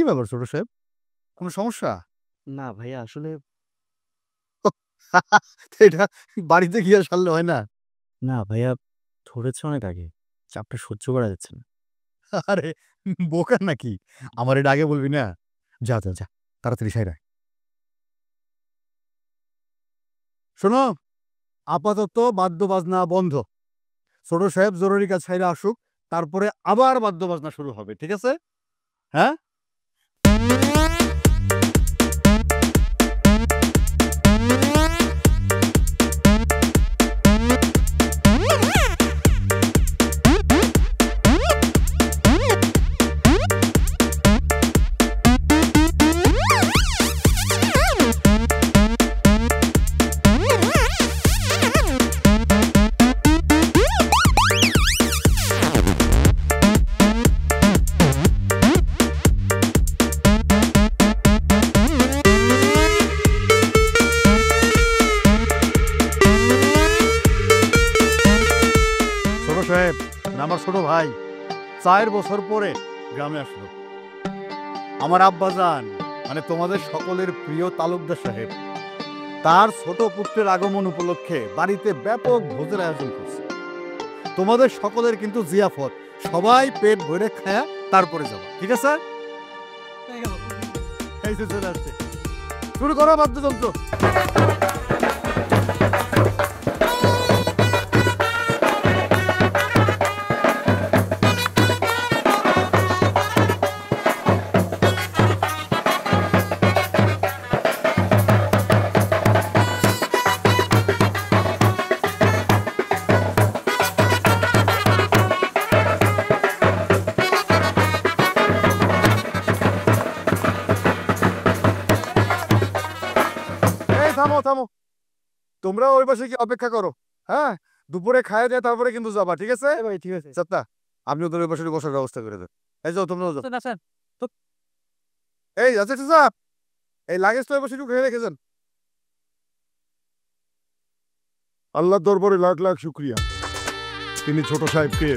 ব্যাপার ছোট সাহেব, কোনো সমস্যা? না ভাইয়া, আসলে এটা বাড়িতে গিয়ে সারলে হয় না? না ভাইয়া, ধরেছে অনেক আগে, চাপটা সহ্য করা যাচ্ছে না। আরে বোকা নাকি? আমার এটা আগে বলবি না? যা যা যা, তাড়াতাড়ি সাইরা। শোনো, আপাতত বাদ্য বাজনা বন্ধ। ছোট সাহেব জরুরি কাজ সাইরা আসুক, তারপরে আবার বাদ্য বাজনা শুরু হবে, ঠিক আছে? হ্যাঁ? ছোট সাহেব মানে আমার ছোট ভাই 4 বছর পরে গ্রামে আসলো। আমার আব্বাজান মানে তোমাদের সকলের প্রিয় তালুকদার সাহেব তার ছোট পুত্রের আগমন উপলক্ষে বাড়িতে ব্যাপক ভোজের আয়োজন করছে। তোমাদের সকলের কিন্তু জিয়াফত, সবাই পেট ভরে খায়া তারপরে যাবা, ঠিক আছে? এই যে চলে আসছে, শুরু করো বাদ্যযন্ত্র। থামো থামো, তোমরা ওই পাশে কি অপেক্ষা করো, হ্যাঁ? দুপুরে খায় যায় তারপরে কিন্তু যাবা, ঠিক আছে? ভাই ঠিক আছে। চাচা, আপনি ওদের ওই পাশে বসার ব্যবস্থা করে দেন। এই যাও, তোমরা যাও। এই আচ্ছা চাচা, এই লাগেজ তো ওই পাশে ঢুকে রেখেছেন। আল্লাহর দরবারে লাখ লাখ শুকরিয়া, তিনি ছোট সাহেবকে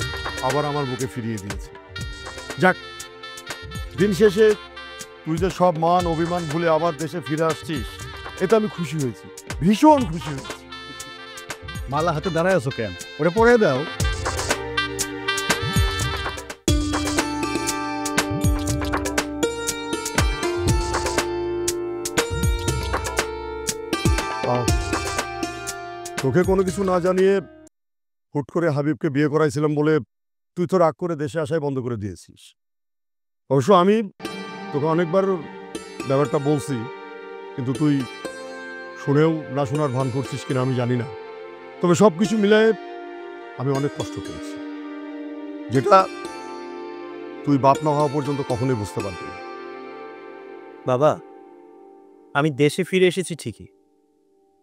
আবার আমার বুকে ফিরিয়ে দিয়েছে। যাক, দিন শেষে তুই যে সব মান অভিমান ভুলে আবার দেশে ফিরে আসছিস, এতে আমি খুশি হয়েছি, ভীষণ খুশি হয়েছি। মালা হাতে দাঁড়ায় আছো কেন? ওরে পরে দাও। তোকে কোনো কিছু না জানিয়ে হুট করে হাবিবকে বিয়ে করাইছিলাম বলে তুই তো রাগ করে দেশে আসাই বন্ধ করে দিয়েছিস। অবশ্য আমি তোকে অনেকবার ব্যাপারটা বলছি, কিন্তু তুই শুনেও না শোনার ভান করছিস কিনা আমি জানি না। তবে সব কিছু মিলায়ে আমি অনেক কষ্ট পেয়েছি, যেটা তুই বাপ না হওয়া পর্যন্ত কখনোই বুঝতে পারবি না। বাবা, আমি দেশে ফিরে এসেছি ঠিকই,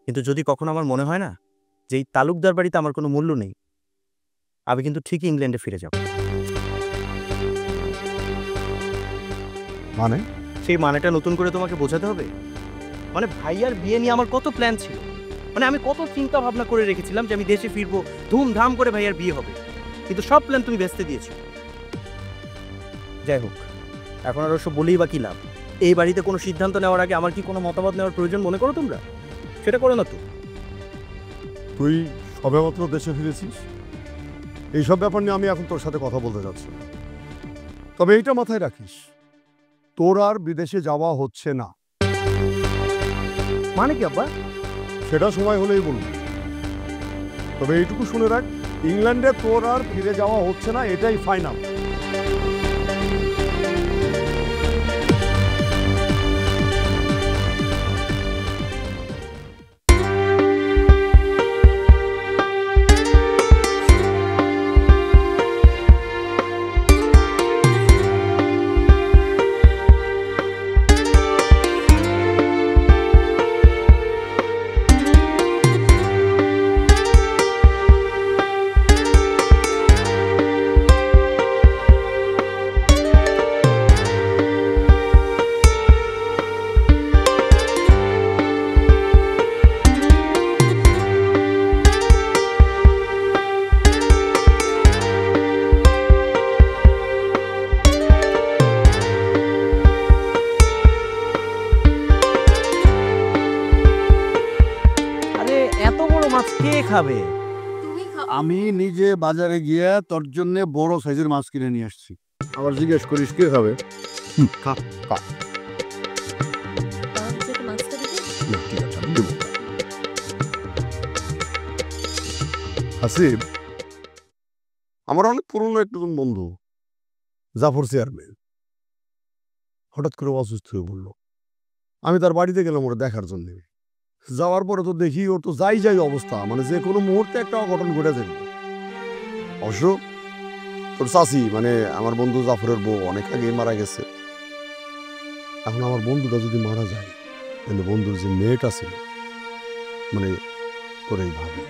কিন্তু যদি কখনো আমার মনে হয় না যে এই তালুকদার বাড়িতে আমার কোনো মূল্য নেই, আমি কিন্তু ঠিকই ইংল্যান্ডে ফিরে যাব। মানে? সেই মানেটা নতুন করে তোমাকে বোঝাতে হবে? মানে ভাইয়ার বিয়ে নিয়ে আমার কত প্ল্যান ছিল, মানে আমি কত চিন্তা ভাবনা করে রেখেছিলাম যে আমি দেশে ফিরবো, ধুমধাম করে ভাইয়ার বিয়ে হবে, কিন্তু সব প্ল্যান তুমি ভেস্তে দিয়েছো। যাই হোক, এখন আর ওসব বলেই বা কি লাভ? এই বাড়িতে কোনো সিদ্ধান্ত নেওয়ার আগে আমার কি কোনো মতামত নেওয়ার প্রয়োজন মনে করো তোমরা? সেটা করো না তো। তুই সবেমাত্র দেশে ফিরেছিস, এইসব ব্যাপার নিয়ে আমি এখন তোর সাথে কথা বলতে যাচ্ছি। তবে এইটা মাথায় রাখিস, তোর আর বিদেশে যাওয়া হচ্ছে না। মানে কি আব্বা? সেটা সময় হলেই বলুন। তবে এইটুকু শুনে রাখ, ইংল্যান্ডে তোর আর ফিরে যাওয়া হচ্ছে না, এটাই ফাইনাল। কে খাবে? আমি নিজে বাজারে গিয়ে তোর জন্য বড় সাইজের মাছ কিনে নিয়ে আসছি। আবার জিজ্ঞেস করিস কে খাবে? খা খা। না, ঠিক আছে, আমি দেবো। হাসিব, আমার অনেক পুরনো একজন বন্ধু জাফর চেয়ারম্যান হঠাৎ করে অসুস্থ হয়ে পড়লো। আমি তার বাড়িতে গেলাম ওরা দেখার জন্য। যাওয়ার পরে তো দেখি ওর তো যাই যাই অবস্থা, মানে যে কোনো মুহূর্তে একটা অঘটন ঘটে যাবে। অবশ্য তোর চাচি মানে আমার বন্ধু জাফরের বউ অনেক আগে মারা গেছে। এখন আমার বন্ধুটা যদি মারা যায় তাহলে বন্ধুর যে মেয়েটা ছিল মানে তোর এই ভাবি,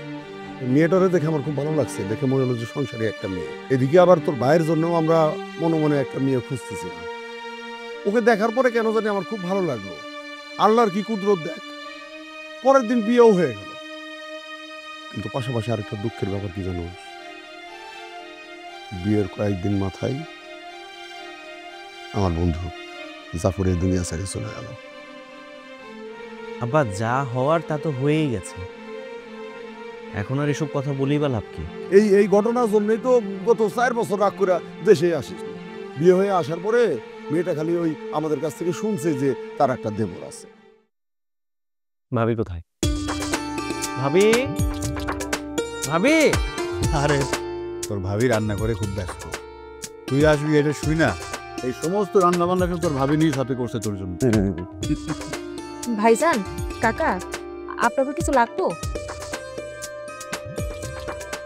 মেয়েটারে দেখে আমার খুব ভালো লাগছে, দেখে মনে হলো যে সংসারে একটা মেয়ে। এদিকে আবার তোর ভাইয়ের জন্যও আমরা মনে মনে একটা মেয়ে খুঁজতেছিলাম। ওকে দেখার পরে কেন জানি আমার খুব ভালো লাগলো। আল্লাহর কি কুদরত দেখ, পরের দিন বিয়েও হয়ে গেল। কিন্তু পাশাপাশি আরেকটা দুঃখের ব্যাপার কি জানো, বিয়ের কয়েকদিন মাথায় আমার বন্ধু জাফরের দুনিয়া ছেড়ে চলে গেল। আব্বা, যা হওয়ার তা তো হয়েই গেছে, এখন আর এসব কথা বলেই বা লাভ কি? এই ঘটনার জন্যই তো গত 4 বছর রাগ করে দেশে আসিস। বিয়ে হয়ে আসার পরে মেয়েটা খালি ওই আমাদের কাছ থেকে শুনছে যে তার একটা দেবর আছে। ভাবি কোথায়? ভাবি, ভাবি। আরে তোর ভাবি রান্না করে খুব ব্যস্ত, তুই আসবি এটা শুই না। এই সমস্ত রান্না বান্না কিন্তু তোর ভাবি নিজ হাতে করছে তোর জন্য। ভাইজান, কাকা, আপনাকে কিছু লাগতো?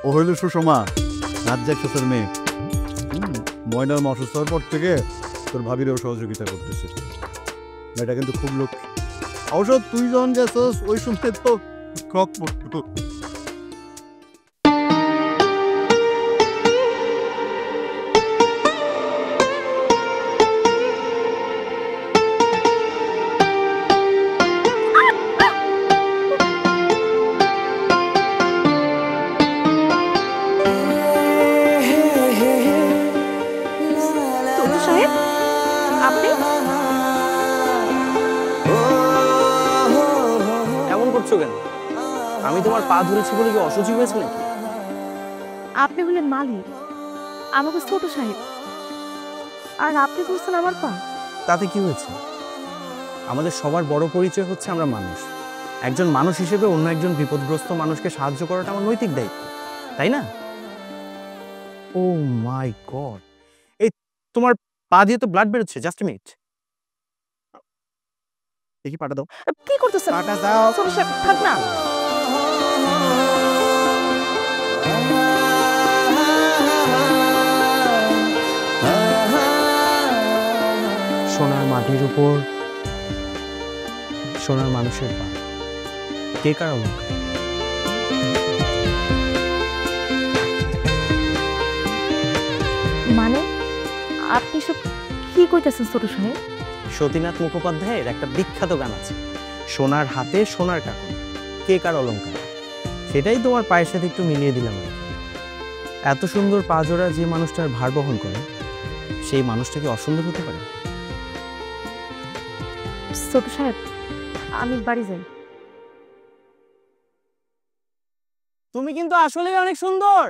ও হইল সুষমা, রাজ্জাক শ্বশুর মেয়ে। ময়নার মা অসুস্থ হওয়ার পর থেকে তোর ভাবিরও সহযোগিতা করতেছে। মেয়েটা কিন্তু খুব লোক। অবশ্য তুই যখন গেছস ওই সময় তো কক পড়তো। তরুণ সাহেব, আপনি এমন করছো কেন? আমি তোমার পা ধরেছি বলে কি অসুচি হয়েছে নাকি? আপনি হলেন মালিক, আমাকে ছোট সাহেব, আর আপনি ধরছেন আমার পা। তাতে কি হয়েছে? আমাদের সবার বড় পরিচয় হচ্ছে আমরা মানুষ। একজন মানুষ হিসেবে অন্য একজন বিপদগ্রস্ত মানুষকে সাহায্য করাটা আমার নৈতিক দায়িত্ব, তাই না? ও মাই গড, এই তোমার পা দিয়ে তো ব্লাড বেরোচ্ছে। জাস্ট এ মিনিট, দেখি পাটা দাও। কি করতেছেন? পাটা দাও। ছোট সাহেব, থাক না। সোনার মাটির উপর সোনার মানুষের পা, কে কার অলঙ্কার? মানে আপনি সব কি কইতেছেন ছোট সাহেব? সতীনাথ মুখোপাধ্যায়ের একটা বিখ্যাত গান আছে, সোনার হাতে সোনার কাকন, কে কার অলঙ্কার। সেটাই তোমার পায়ের সাথে একটু মিলিয়ে দিলাম আর কি। এত সুন্দর পা জোড়া যে মানুষটার ভার বহন করে, সেই মানুষটা কি অসুন্দর হতে পারে? ছোট সাহেব, আমি বাড়ি যাই। তুমি কিন্তু আসলেই অনেক সুন্দর।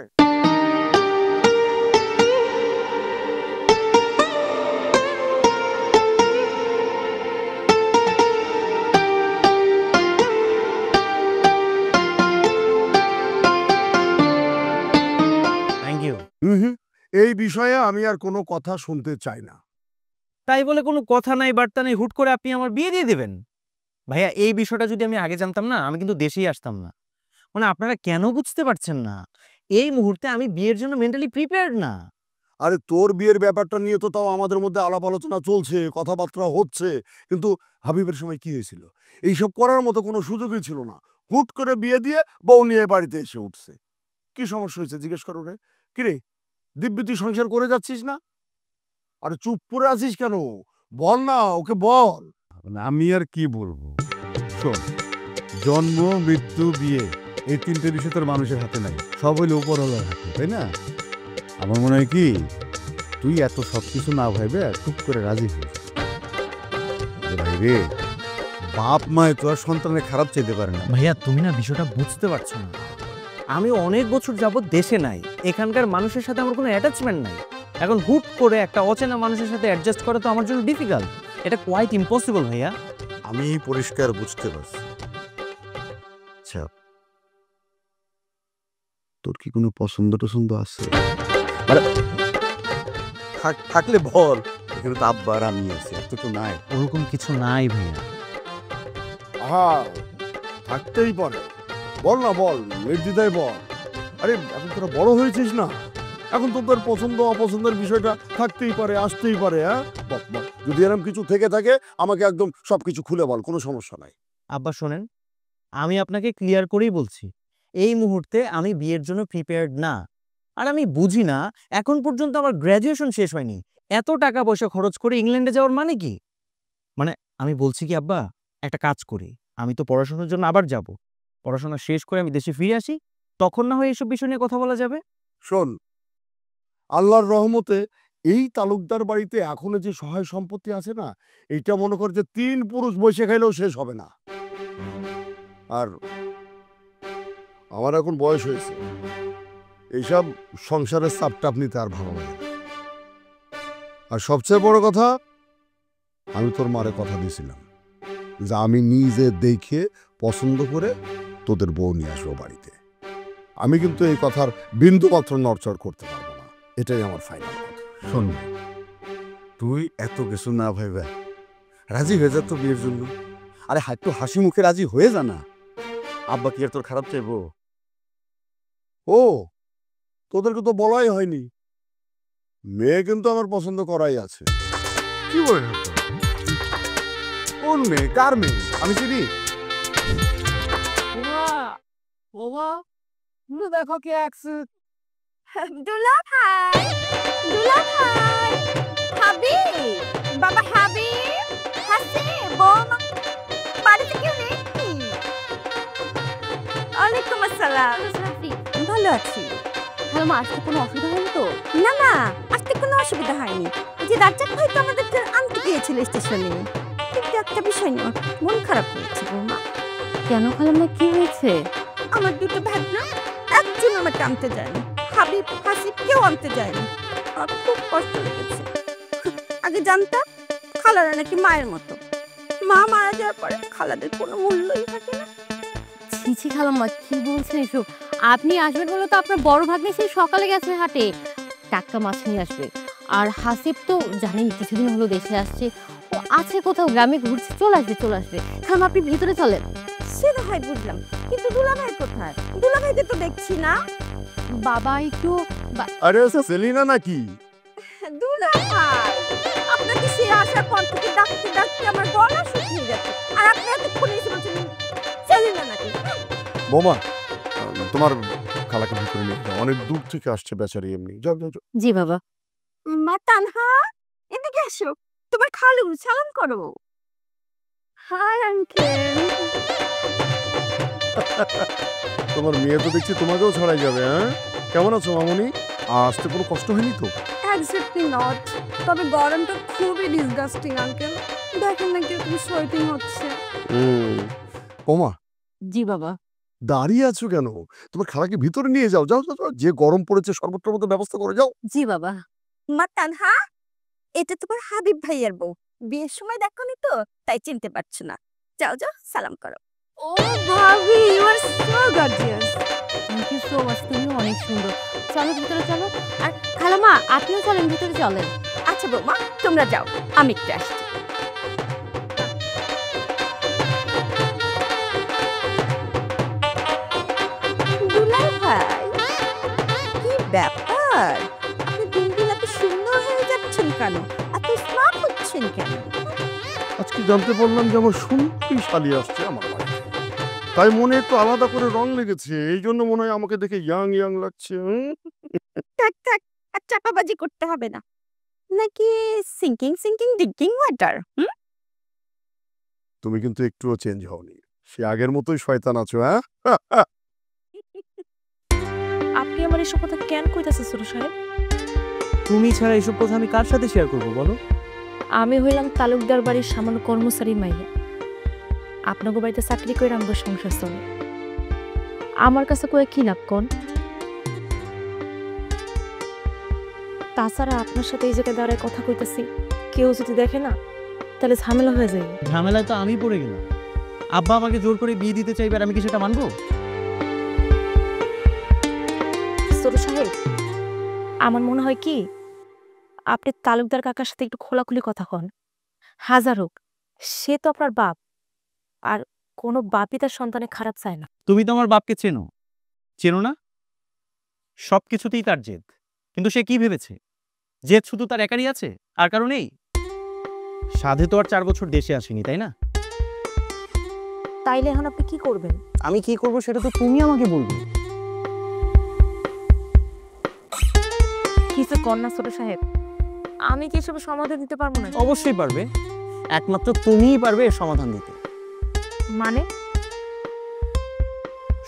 Thank you. এই বিষয়ে আমি আর কোনো কথা শুনতে চাই না। তাই বলে কোনো কথা নাই বার্তা নেই, হুট করে আপনি আমার বিয়ে দিয়ে দেবেন? ভাইয়া, এই বিষয়টা যদি আমি আগে জানতাম না, আমি কিন্তু দেশেই আসতাম না। মানে আপনারা কেন বুঝতে পারছেন না? এই মুহূর্তে আমি বিয়ের জন্য মেন্টালি প্রিপেয়ার্ড না। আরে তোর বিয়ের ব্যাপারটা নিয়ে তো তাও আমাদের মধ্যে আলাপ আলোচনা চলছে, কথাবার্তা হচ্ছে, কিন্তু হাবিবের সময় কি হয়েছিল? এইসব করার মতো কোনো সুযোগই ছিল না। হুট করে বিয়ে দিয়ে বউ নিয়ে বাড়িতে এসে উঠছে। কি সমস্যা হয়েছে জিজ্ঞেস করো রে। কিরে দিব্যি তুই সংসার করে যাচ্ছিস না? আরে চুপ করে আছিস কেন? বল না, ওকে বল। আমি আর কি বলবো, শোন, জন্ম, মৃত্যু, বিয়ে, এই তিনটে বিষয় তোর মানুষের হাতে নাই, সব হইলে উপরওয়ালার হাতে, তাই না? আমার মনে হয় কি, তুই এত সবকিছু না ভাইবে খুব করে রাজি হইস। ভাই রে, বাপ মায় তো আর সন্তানের খারাপ চাইতে পারে না। ভাইয়া, তুমি না বিষয়টা বুঝতে পারছো না। আমি অনেক বছর যাবত দেশে নাই, এখানকার মানুষের সাথে আমার কোনো অ্যাটাচমেন্ট নাই। এখন হুট করে একটা অচেনা মানুষের সাথে অ্যাডজাস্ট করা তো আমার জন্য ডিফিকাল্ট। এটা কোয়াইট ইম্পসিবল ভাইয়া। আমি পরিষ্কার বুঝতে পারছি। আচ্ছা, তোর কি কোনো পছন্দ টছন্দ আছে? থাকলে বল, এখানে তো আব্বা আর আমি আছি, আর তো কেউ নাই। ওরকম কিছু নাই ভাইয়া। হ্যাঁ, থাকতেই পারে। বল না, বল, নির্দ্বিধায় বল। আরে এখন তোরা বড় হয়েছিস না, এখন তোদের পছন্দ অপছন্দের বিষয়টা থাকতেই পারে, আসতেই পারে। হ্যাঁ বল বল, যদি এরকম কিছু থেকে থাকে আমাকে একদম সবকিছু খুলে বল, কোনো সমস্যা নাই। আব্বা শোনেন, আমি আপনাকে ক্লিয়ার করেই বলছি, এই মুহূর্তে আমি বিয়ের জন্য প্রিপেয়ার্ড না। আর আমি বুঝি না, এখন পর্যন্ত আমার গ্র্যাজুয়েশন শেষ হয়নি, এত টাকা পয়সা খরচ করে ইংল্যান্ডে যাওয়ার মানে কি? মানে আমি বলছি কি আব্বা, একটা কাজ করি, আমি তো পড়াশোনার জন্য আবার যাব, পড়াশোনা শেষ করে আমি দেশে ফিরে আসি, তখন না হয় এইসব বিষয় নিয়ে কথা বলা যাবে। শোন, আল্লাহর রহমতে এই তালুকদার বাড়িতে এখনো যে সহায় সম্পত্তি আছে না, এইটা মনে কর যে 3 পুরুষ বসে খাইলেও শেষ হবে না। আর আমার এখন বয়স হয়েছে, এইসব সংসারের চাপটাপ নিতে আর ভালো লাগে না। আর সবচেয়ে বড় কথা, আমি তোর মারে কথা দিয়েছিলাম যে আমি নিজে দেখে পছন্দ করে তোদের বউ নিয়ে আসবো বাড়িতে। আমি কিন্তু এই কথার বিন্দু মাত্র নড়চড় করতে পারবো না, এটাই আমার ফাইনাল কথা। শোন, তুই এত কিছু না ভাইবা রাজি হয়ে যা তো বিয়ের জন্য। আরে একটু হাসি মুখে রাজি হয়ে যা না। আব্বা কি আর তোর খারাপ চাইবো? ও, তোদেরকে তো বলাই হয়নি, মেয়ে কিন্তু আমার পছন্দ করাই আছে। কি বলে? কোন মেয়ে? কার মেয়ে? আমি চিনি? দেখো কে আসছে। দুলা ভাই, দুলা ভাই, হাবিব, বাবা হাবিব, হাসি, বৌমা, বাড়িতে কেউ নেই? ওয়ালাইকুম আসসালাম। ভালো আছি। হ্যালো মা, আসতে কোনো অসুবিধা হয়নি তো? না না, আসতে কোনো অসুবিধা হয়নি। ওই যে রাজ্জাক ভাই তো আমাদেরকে আনতে গিয়েছিল স্টেশনে, কিন্তু একটা বিষয় নিয়ে মন খারাপ হয়েছে বৌমা। কেন খালাম্মা, কি হয়েছে? আমার দুটো ভাগনা, একজন আমাকে আনতে যায়নি, হাবিব হাসিব কেউ আনতে যায়নি। আর খুব কষ্ট লেগেছে। আগে জানতাম খালারা নাকি মায়ের মতো, মা মারা যাওয়ার পরে খালাদের কোনো মূল্যই থাকে না। ছি খালাম্মা, কি বলছেন এসব? আপনি আসবেন বলে তো আপনার বড় ভাগ্নে সেই সকালে গেছে হাটে, টাটকা মাছ নিয়ে আসবে। আর হাসিব তো জানেন কিছুদিন হলো দেশে আসছে, ও আছে কোথাও গ্রামে ঘুরছে, চলে আসবে চলে আসবে। খালাম্মা আপনি ভিতরে চলেন। সে না হয় বুঝলাম, কিন্তু দুলা ভাই কোথায়? দুলা ভাইকে তো দেখছি না। বাবা একটু আরে সেলিনা নাকি? দুলা ভাই, আপনাকে সে আসার পর থেকে ডাকতে ডাকতে আমার গলা শুকিয়ে গেছে, আর আপনি এতক্ষণে এসে বলছেন সেলিনা নাকি? বোমা, তোমার খালাকে ভিতরে নিয়ে যাও, অনেক দূর থেকে আসছে বেচারি এমনি। যাও যাও যাও। জি বাবা। মা তানহা, এদিকে এসো, তোমার খালু সালাম করো। Hi uncle. তোমার মেয়ে তো দেখছি তোমাকেও ছড়াই যাবে। হ্যাঁ, কেমন আছো মামনি? আসতে কোনো কষ্ট হয়নি তো? এক্স্যাক্টলি নট, তবে গরমটা খুবই ডিসগাস্টিং আঙ্কেল, দেখেন না কিরকম সোয়েটিং হচ্ছে। ওমা, জি বাবা। দাঁড়িয়ে আছো কেন? তোমার খালাকে ভিতরে নিয়ে যাও, যাও যাও যাও। যে গরম পড়েছে শরবত টরবতের ব্যবস্থা করে যাও। জি বাবা। মা তানহা, এটা তোমার হাবিব ভাইয়ের বউ, বিয়ের সময় দেখোনি তো তাই চিনতে পারছো না। যাও যাও সালাম করো। ও ভাবি, you are so gorgeous. Thank you so much, তুমি অনেক সুন্দর। চলো ভিতরে চলো। আর খালাম্মা আপনিও চলেন, ভিতরে চলেন। আচ্ছা বৌমা, তোমরা যাও, আমি একটু আসছি। দুলা ভাই, কি ব্যাপার? আপনি দিন দিন এত সুন্দর হয়ে যাচ্ছেন কেন? এত স্মার্ট হচ্ছেন কেন? আজকে জানতে পারলাম যে আমার সুন্দরী শালি আসছে আমার বাড়িতে, তাই মনে একটু আলাদা করে রং লেগেছে, এই জন্য মনে হয় আমাকে দেখে ইয়াং ইয়াং লাগছে। থাক থাক, আর চাপাবাজি করতে হবে না। নাকি সিঙ্কিং সিঙ্কিং ডিঙ্কিং ওয়াটার? তুমি কিন্তু একটুও চেঞ্জ হওনি, সে আগের মতোই শয়তান আছো। হ্যাঁ, আপনি আমার এসব কথা কেন কইতাছেন ছোট সাহেব? তুমি ছাড়া এইসব কথা আমি কার সাথে শেয়ার করবো বলো? আমি হইলাম তালুকদার বাড়ির সামান্য কর্মচারী মাইয়া, আপনাকে বাড়িতে চাকরি করে আমাদের সংসার চলে। আমার কাছে কয়ে কি লাভ কোন? তাছাড়া আপনার সাথে এই জায়গায় দাঁড়ায় কথা কইতেছি, কেউ যদি দেখে না তাহলে ঝামেলা হয়ে যায়। ঝামেলায় তো আমি পড়ে গেলাম। আব্বা আমাকে জোর করে বিয়ে দিতে চাইবে আর আমি কি সেটা মানবো? ছোট সাহেব, আমার মনে হয় কি আপনি তালুকদার কাকার সাথে একটু খোলাখুলি কথা কন। হাজার হোক, সে তো আপনার বাপ, আর কোনো বাপই তার সন্তানের খারাপ চায় না। তুমি তো আমার বাপকে চেনো, চেনো না? সব কিছুতেই তার জেদ, কিন্তু সে কি ভেবেছে জেদ শুধু তার একারই আছে আর কারণেই? সাধে তো আর 4 বছর দেশে আসেনি, তাই না? তাইলে এখন আপনি কি করবেন? আমি কি করব সেটা তো তুমি আমাকে বলবে। কিছু কন্যা ছোট সাহেব, আমি কি এসব সমাধান দিতে পারবো না। অবশ্যই পারবে, একমাত্র তুমিই পারবে এর সমাধান দিতে। মানে?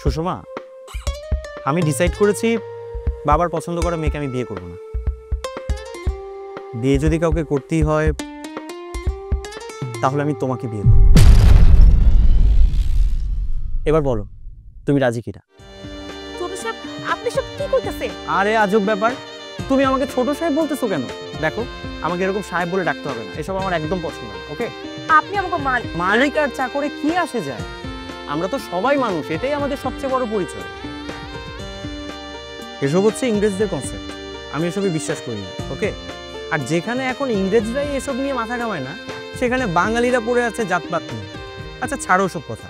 সুষমা, আমি ডিসাইড করেছি বাবার পছন্দ করা মেয়েকে আমি বিয়ে করব না। বিয়ে যদি কাউকে করতেই হয় তাহলে আমি তোমাকে বিয়ে করব। এবার বলো তুমি রাজি কিনা? ছোট সাহেব, আপনি সব কি কইতাছেন? আরে আজব ব্যাপার, তুমি আমাকে ছোট সাহেব বলতেছো কেন? দেখো, আমাকে এরকম সাহেব বলে ডাকতে হবে না, এসব আমার একদম পছন্দ না। ওকে? আপনি আমাকে মালিক। মালিক আর চাকরে কি আসে যায়? আমরা তো সবাই মানুষ, এটাই আমাদের সবচেয়ে বড় পরিচয়। এসব হচ্ছে ইংরেজদের কনসেপ্ট, আমি এসবে বিশ্বাস করি না। ওকে? আর যেখানে এখন ইংরেজরাই এসব নিয়ে মাথা ঘামায় না, সেখানে বাঙালিরা পড়ে আছে জাতপাত নিয়ে। আচ্ছা ছাড়ো সব কথা,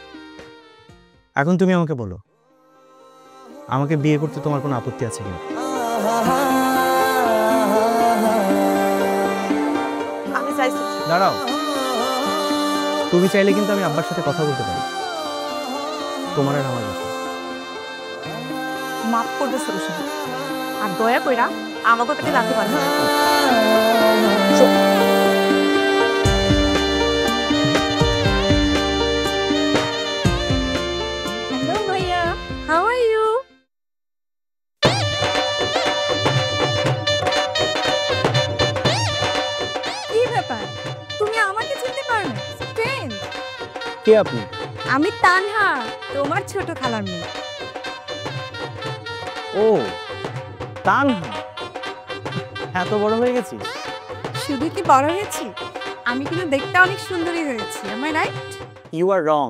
এখন তুমি আমাকে বলো, আমাকে বিয়ে করতে তোমার কোনো আপত্তি আছে কিনা? আমি চাইছি। দাঁড়াও, তুমি চাইলে কিন্তু আমি আব্বার সাথে কথা বলতে পারি, তোমার আর আমার ব্যাপার। মাফ করবে ছোট সাহেব, আর দয়া কইরা আমাকে থেকে রাখতে পারবেন। হ্যালো ভাইয়া, হাউ আর ইউ? কি ব্যাপার, তুমি আমাকে চিনতে পারো না? ফ্রেন্ড, কে আপনি? আমি তানহা, তোমার ছোট খালার মেয়ে। ও তানহা, এত বড় হয়ে গেছি? শুধু কি বড় হয়েছি, আমি কিন্তু দেখতে অনেক সুন্দরী হয়েছি। আমার রাইট? ইউ আর রং।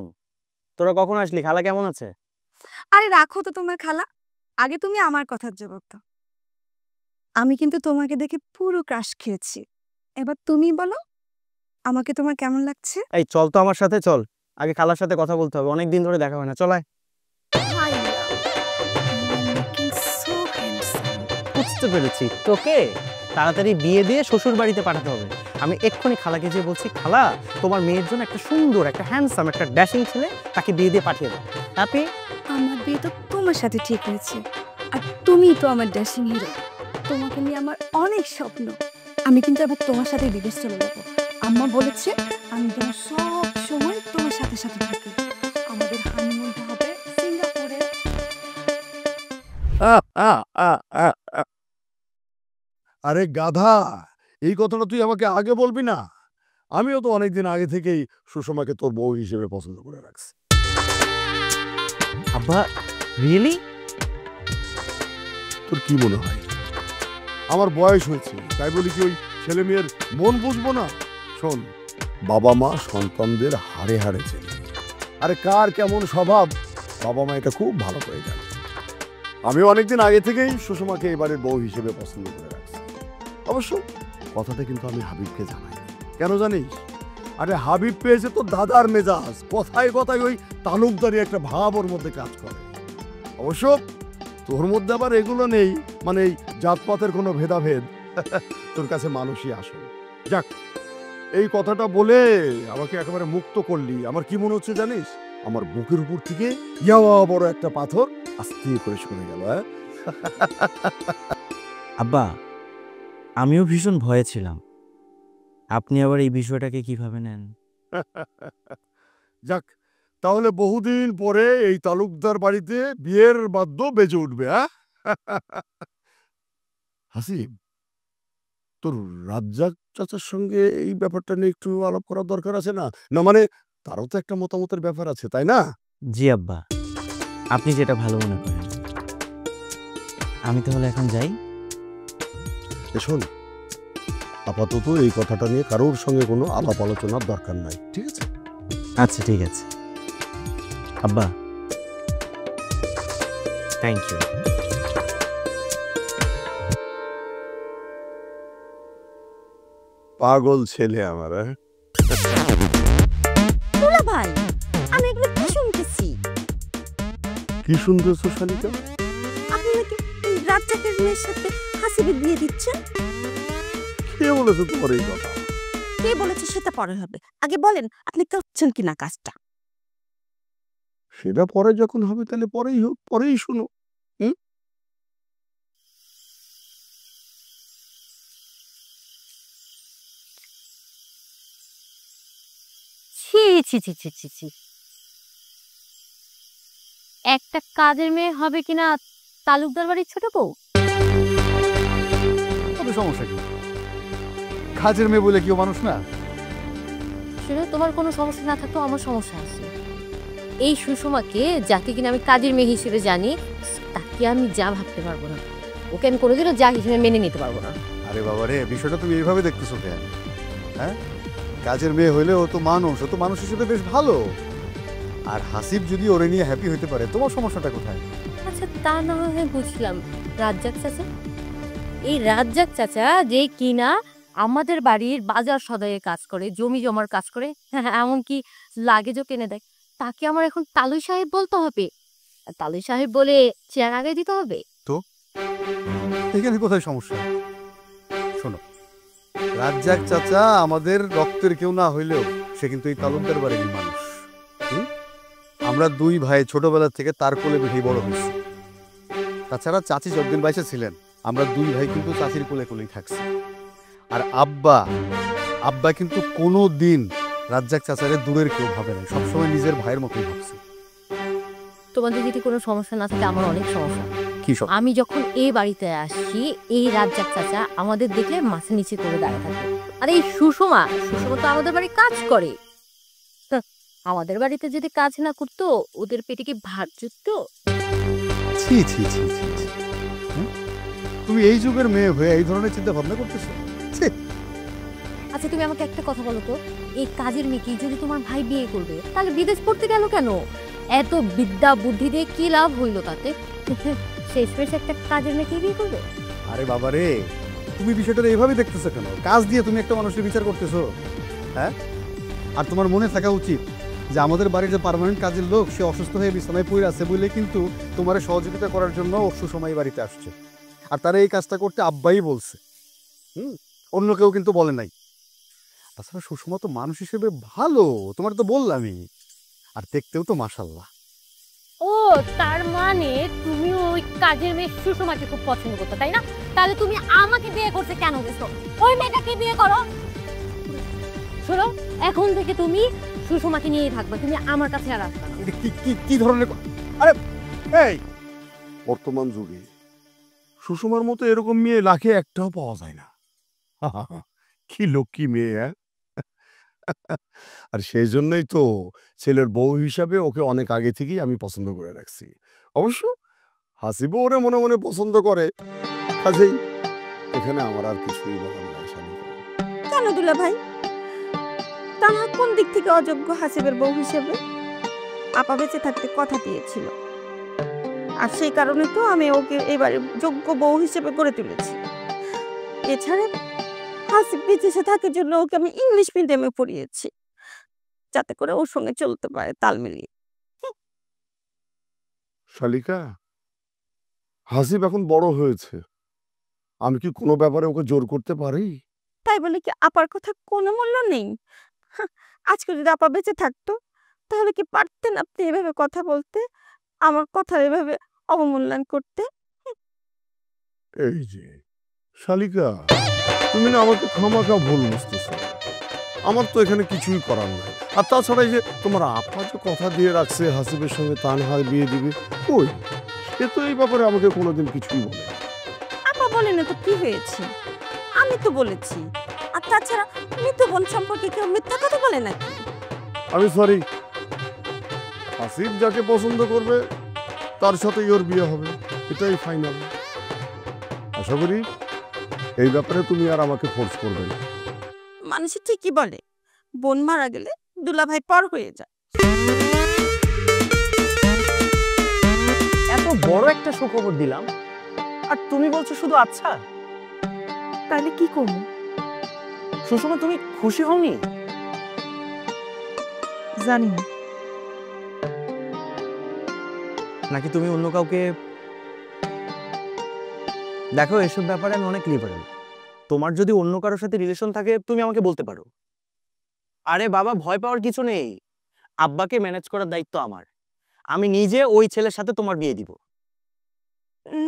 তোরা কখন আসলি? খালা কেমন আছে? আরে রাখো তো তোমার খালা, আগে তুমি আমার কথার জবাব দাও। আমি কিন্তু তোমাকে দেখে পুরো ক্রাশ খেয়েছি, এবার তুমি বলো আমাকে তোমার কেমন লাগছে? এই চল তো আমার সাথে, চল। আগে খালার সাথে কথা বলতে হবে, অনেকদিন ধরে দেখা হয় না, চল আয়। বুঝতে পেরেছি, তোকে তাড়াতাড়ি বিয়ে দিয়ে শ্বশুর বাড়িতে পাঠাতে হবে। আমি এক্ষুনি খালাকে যেয়ে বলছি, খালা তোমার মেয়ের জন্য একটা সুন্দর, একটা হ্যান্ডসাম, একটা ড্যাশিং ছেলে, তাকে বিয়ে দিয়ে পাঠিয়ে দাও। হ্যাপি? আমার বিয়ে তো তোমার সাথে ঠিক হয়েছে, আর তুমি তো আমার ড্যাশিং হিরো। তোমাকে নিয়ে আমার অনেক স্বপ্ন। আমি কিন্তু আবার তোমার সাথে বিদেশ চলে যাবো। আম্মা বলেছে আমি যেন সব সময় তোমার সাথে সাথে থাকি। আমাদের হানিমুনটা হবে সিঙ্গাপুরে। আরে গাধা, এই কথাটা তুই আমাকে আগে বলবি না? আমিও তো অনেকদিন আগে থেকেই সুষমাকে তোর বউ হিসেবে পছন্দ করে রাখছি। আব্বা রিয়েলি? তোর কি মনে হয় আমার বয়স হয়েছে তাই বলি কি ওই ছেলে মেয়ের মন বুঝবো না? শোন, বাবা মা সন্তানদের হাড়ে হাড়ে চেনে। আরে কার কেমন স্বভাব বাবা মা এটা খুব ভালো করে জানে। আমি অনেকদিন আগে থেকেই সুষমাকে এবারের বউ হিসেবে পছন্দ করে রাখছি। অবশ্য কথাটা কিন্তু আমি হাবিবকে জানাই। কেন জানিস? আরে হাবিব পেয়েছে তো দাদার মেজাজ, কথায় কথায় ওই তালুকদারি একটা ভাব ওর মধ্যে কাজ করে। অবশ্য তোর মধ্যে আবার এগুলো নেই, মানে এই জাতপাতের কোনো ভেদাভেদ। তোর কাছে মানুষই আসল। যাক, এই কথাটা বলে আমাকে একেবারে মুক্ত করলি। আমার কি মনে হচ্ছে জানিস? আমার বুকের উপর থেকে ইয়াওয়া বড় একটা পাথর আস্তে করে সরে গেল। আব্বা, আমিও ভীষণ ভয়ে ছিলাম, আপনি আবার এই বিষয়টাকে কিভাবে নেন? যাক, তাহলে বহুদিন পরে এই তালুকদার বাড়িতে বিয়ের বাদ্য বেজে উঠবে। হাসিব, তোর রাজ্জাক চাচার সঙ্গে এই ব্যাপারটা নিয়ে একটু আলাপ করার দরকার আছে না? না মানে তারও তো একটা মতামতের ব্যাপার আছে, তাই না? জি আব্বা, আপনি যেটা ভালো মনে করেন। আমি তাহলে এখন যাই। শোন, আপাতত এই কথাটা নিয়ে কারোর সঙ্গে কোনো আলাপ আলোচনার দরকার নাই, ঠিক আছে? আচ্ছা ঠিক আছে আব্বা, থ্যাংক ইউ। পাগল ছেলে আমার। দুলা ভাই, আমি এগুলো কি শুনতেছি? কি শুনতেছো শালিকা? আপনি নাকি এই রাজ্জাকের মেয়ের সাথে হাসিবের বিয়ে দিচ্ছেন? কে বলেছো তোমার এই কথা? কে বলেছে সেটা পরে হবে, আগে বলেন আপনি করছেন কিনা কাজটা। সেটা পরে যখন হবে তাহলে পরেই হোক, পরেই শুনো। ছি ছি ছি ছি ছি ছি, একটা কাজের মেয়ে হবে কিনা তালুকদার বাড়ির ছোট বউ? তবে সমস্যা কি? কাজের মেয়ে বলে কেউ মানুষ না? শুনে তোমার কোনো সমস্যা না থাকলেও আমার সমস্যা আছে। এই সুষমাকে, যাকে কিনা আমি কাজের মেয়ে হিসেবে জানি, তাকে আমি যা ভাবতে পারবো না, ওকে আমি কোনোদিনও যা হিসেবে মেনে নিতে পারবো না। আরে বাবা রে, বিষয়টা তুমি এইভাবে দেখতেছো কেন? হ্যাঁ, কাজের মেয়ে হইলে ও তো মানুষ, ও তো মানুষ হিসেবে বেশ ভালো। আর হাসিব যদি ওরে নিয়ে হ্যাপি হইতে পারে, তোমার সমস্যাটা কোথায়? আচ্ছা তা না হয় বুঝলাম, রাজ্জাক চাচা, এই রাজ্জাক চাচা যে কিনা আমাদের বাড়ির বাজার সদাইয়ের কাজ করে, জমি জমার কাজ করে, এমনকি লাগেজও কিনে দেয়, তাকে আমার এখন তালুই সাহেব বলতে হবে? আর তালুই সাহেব বলে চেয়ার আগে দিতে হবে? এখানে কোথায় সমস্যা? শোনো, রাজ্জাক চাচা আমাদের রক্তের কেউ না হইলেও সে কিন্তু এই তালুকদার বাড়ির মানুষ। আমরা দুই ভাই ছোটবেলা থেকে তার কোলে পিঠেই বড় হয়েছি। তাছাড়া চাচি যতদিন বাইসে ছিলেন, আমরা দুই ভাই কিন্তু চাচির কোলে কোলেই থাকছি। আর আব্বা আব্বা কিন্তু কোনো দিন রাজ্জাক চাচারে দূরের কেউ ভাবে না, সবসময় নিজের ভাইয়ের মতোই ভাবছে। তোমাদের যদি কোনো সমস্যা না থাকে, আমার অনেক সমস্যা। কি সব? আমি যখন এই বাড়িতে আসছি, এই রাজ্জাক চাচা আমাদের দেখলে মাথা নিচে করে দাঁড়িয়ে থাকে। আর এই সুষমা তো আমাদের বাড়ি কাজ করে। তা আমাদের বাড়িতে যদি কাজ না করতো, ওদের পেটে কি ভাত জুটতো? ছি ছি ছি ছি ছি। তুমি এই যুগের মেয়ে হয়ে এই ধরনের চিন্তা ভাবনা করতেছো? ছি। আচ্ছা তুমি আমাকে একটা কথা বলো তো, এই কাজের মেয়েকে যদি তোমার ভাই বিয়ে করবে, তাহলে বিদেশ পড়তে গেল কেন? এত বিদ্যা বুদ্ধি দিয়ে কি লাভ হইলো তাতে? শেষমেশ একটা কাজের মেয়েকে বিয়ে করবে? আরে বাবা রে, তুমি বিষয়টা এইভাবে দেখতেছো কেন? কাজ দিয়ে তুমি একটা মানুষের বিচার করতেছো? হ্যাঁ, আর তোমার মনে থাকা উচিত যে আমাদের বাড়ির যে পার্মানেন্ট কাজের লোক, সে অসুস্থ হয়ে বিছানায় পড়ে আছে বলে কিন্তু তোমার সহযোগিতা করার জন্য সুসময় বাড়িতে আসছে। আর তারা এই কাজটা করতে আব্বাই বলছে, অন্য কেউ কিন্তু বলে নাই। তাছাড়া সুষমা তো মানুষ হিসেবে ভালো, তোমার তো বললামই, আর দেখতেও তো মাশাআল্লাহ। ও তার মানে তুমি ওই কাজের মেয়ে সুষমাকে খুব পছন্দ করতে, তাই না? তাহলে তুমি আমাকে বিয়ে করতে কেন গেছো? ওই মেয়েটাকে বিয়ে করো। শোনো, এখন থেকে তুমি সুষমাকে নিয়েই থাকবে, তুমি আমার কাছে আর আসবে না। এটা কি কি কি ধরনের আরে এই বর্তমান যুগে সুষমার মতো এরকম মেয়ে লাখে একটাও পাওয়া যায় না। কি লক্ষ্মী মেয়ে, হ্যাঁ? আর সেই জন্যই তো ছেলের বউ হিসাবে ওকে অনেক আগে থেকেই আমি পছন্দ করে রাখছি। অবশ্য হাসিবও ওরে মনে মনে পছন্দ করে, কাজেই এখানে আমার আর কিছুই বলার নাই। কেন দুলা ভাই? তানহা কোন দিক থেকে অযোগ্য হাসিবের বউ হিসেবে? আপা বেঁচে থাকতে কথা দিয়েছিল, আর সেই কারণে তো আমি ওকে এবারে যোগ্য বউ হিসেবে গড়ে তুলেছি। এছাড়া হাসিব বিদেশে থাকার জন্য ওকে আমি ইংলিশ মিডিয়ামে পড়িয়েছি, যাতে করে ওর সঙ্গে চলতে পারে তাল মিলিয়ে। শালিকা, হাসিব এখন বড় হয়েছে, আমি কি কোনো ব্যাপারে ওকে জোর করতে পারি? তাই বলে কি আপার কথা কোনো মূল্য নেই? আজকে যদি আপা বেঁচে থাকতো, তাহলে কি পারতেন আপনি এভাবে কথা বলতে, আমার কথা এভাবে অবমূল্যায়ন করতে? এই যে শালিকা, তুমি না আমাকে খামাখা ভুল বুঝতেছ। আমার তো এখানে কিছুই করার নাই। আর তাছাড়া এই যে তোমার আপা যে কথা দিয়ে রাখছে হাসিবের সঙ্গে তানহার বিয়ে দিবে, ওই সে তো এই ব্যাপারে আমাকে কোনোদিন কিছুই বলে না। আপা বলেন তো কি হয়েছে? আমি তো বলেছি। আর তাছাড়া মৃত্যু বোন সম্পর্কে কেউ মিথ্যা কথা বলে নাকি? আমি সরি, হাসিব যাকে পছন্দ করবে তার সাথেই ওর বিয়ে হবে, এটাই ফাইনাল। আশা করি এই ব্যাপারে তুমি আর আমাকে ফোর্স করবে না। মানুষ ঠিকই বলে বোন মারা গেলে দুলাভাই পর হয়ে যায়। এত বড় একটা সুখবর দিলাম আর তুমি বলছো শুধু আচ্ছা। তাহলে কি করবো? সুষমা তুমি খুশি হওনি? জানি না। নাকি তুমি অন্য কাউকে? দেখো, এসব ব্যাপারে আমি অনেক লিবারেল। তোমার যদি অন্য কারোর সাথে রিলেশন থাকে তুমি আমাকে বলতে পারো। আরে বাবা, ভয় পাওয়ার কিছু নেই। আব্বাকে ম্যানেজ করার দায়িত্ব আমার। আমি নিজে ওই ছেলের সাথে তোমার বিয়ে দিব।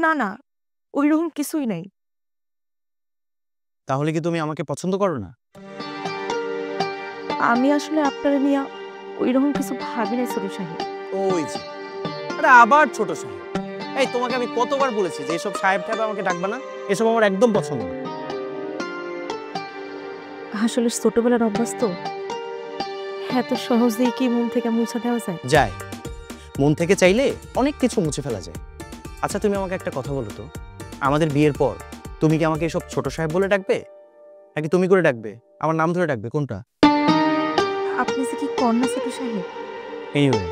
না না, ওইরকম কিছুই নাই। তাহলে কি তুমি আমাকে পছন্দ করো না? আমি আসলে আপনারা নিয়ে ওইরকম কিছু ভাবি নাই ছোট সাহেব। ওই যে, আরে আবার ছোট সাহেব। এই তোমাকে আমি কতবার বলেছি যে এসব সাহেব টাহেব আমাকে ডাকবা না, এসব আমার একদম পছন্দ না। আসলে ছোটবেলার অভ্যাস তো, এত সহজেই কি মন থেকে মুছে দেওয়া যায়? যায়, মন থেকে চাইলে অনেক কিছু মুছে ফেলা যায়। আচ্ছা তুমি আমাকে একটা কথা বলো তো, আমাদের বিয়ের পর তুমি কি আমাকে এসব ছোট সাহেব বলে ডাকবে, নাকি তুমি করে ডাকবে, আমার নাম ধরে ডাকবে, কোনটা? আপনি যে কি কন্যা ছোট সাহেব। এনিওয়ে,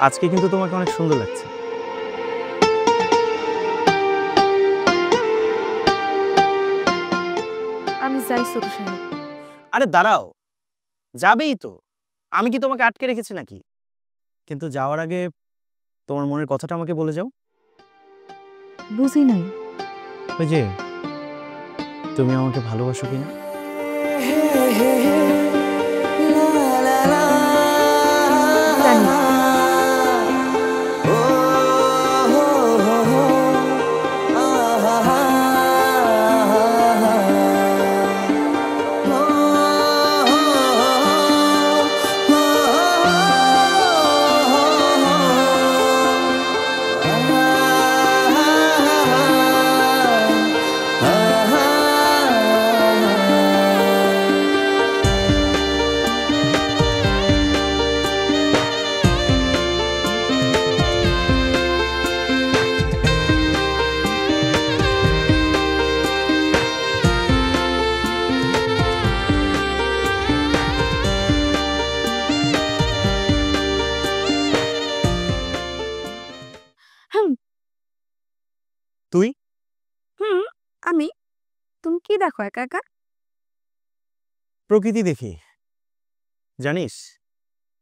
আজকে কিন্তু তোমাকে অনেক সুন্দর লাগছে। আমি যাই ছোট সাহেব। আরে দাঁড়াও, যাবেই তো, আমি কি তোমাকে আটকে রেখেছি নাকি? কিন্তু যাওয়ার আগে তোমার মনের কথাটা আমাকে বলে যাও। বুঝি নাই। ওই যে, তুমি আমাকে ভালোবাসো কিনা? জানি। তুই? আমি। তুমি কি দেখো একা একা? প্রকৃতি দেখি। জানিস,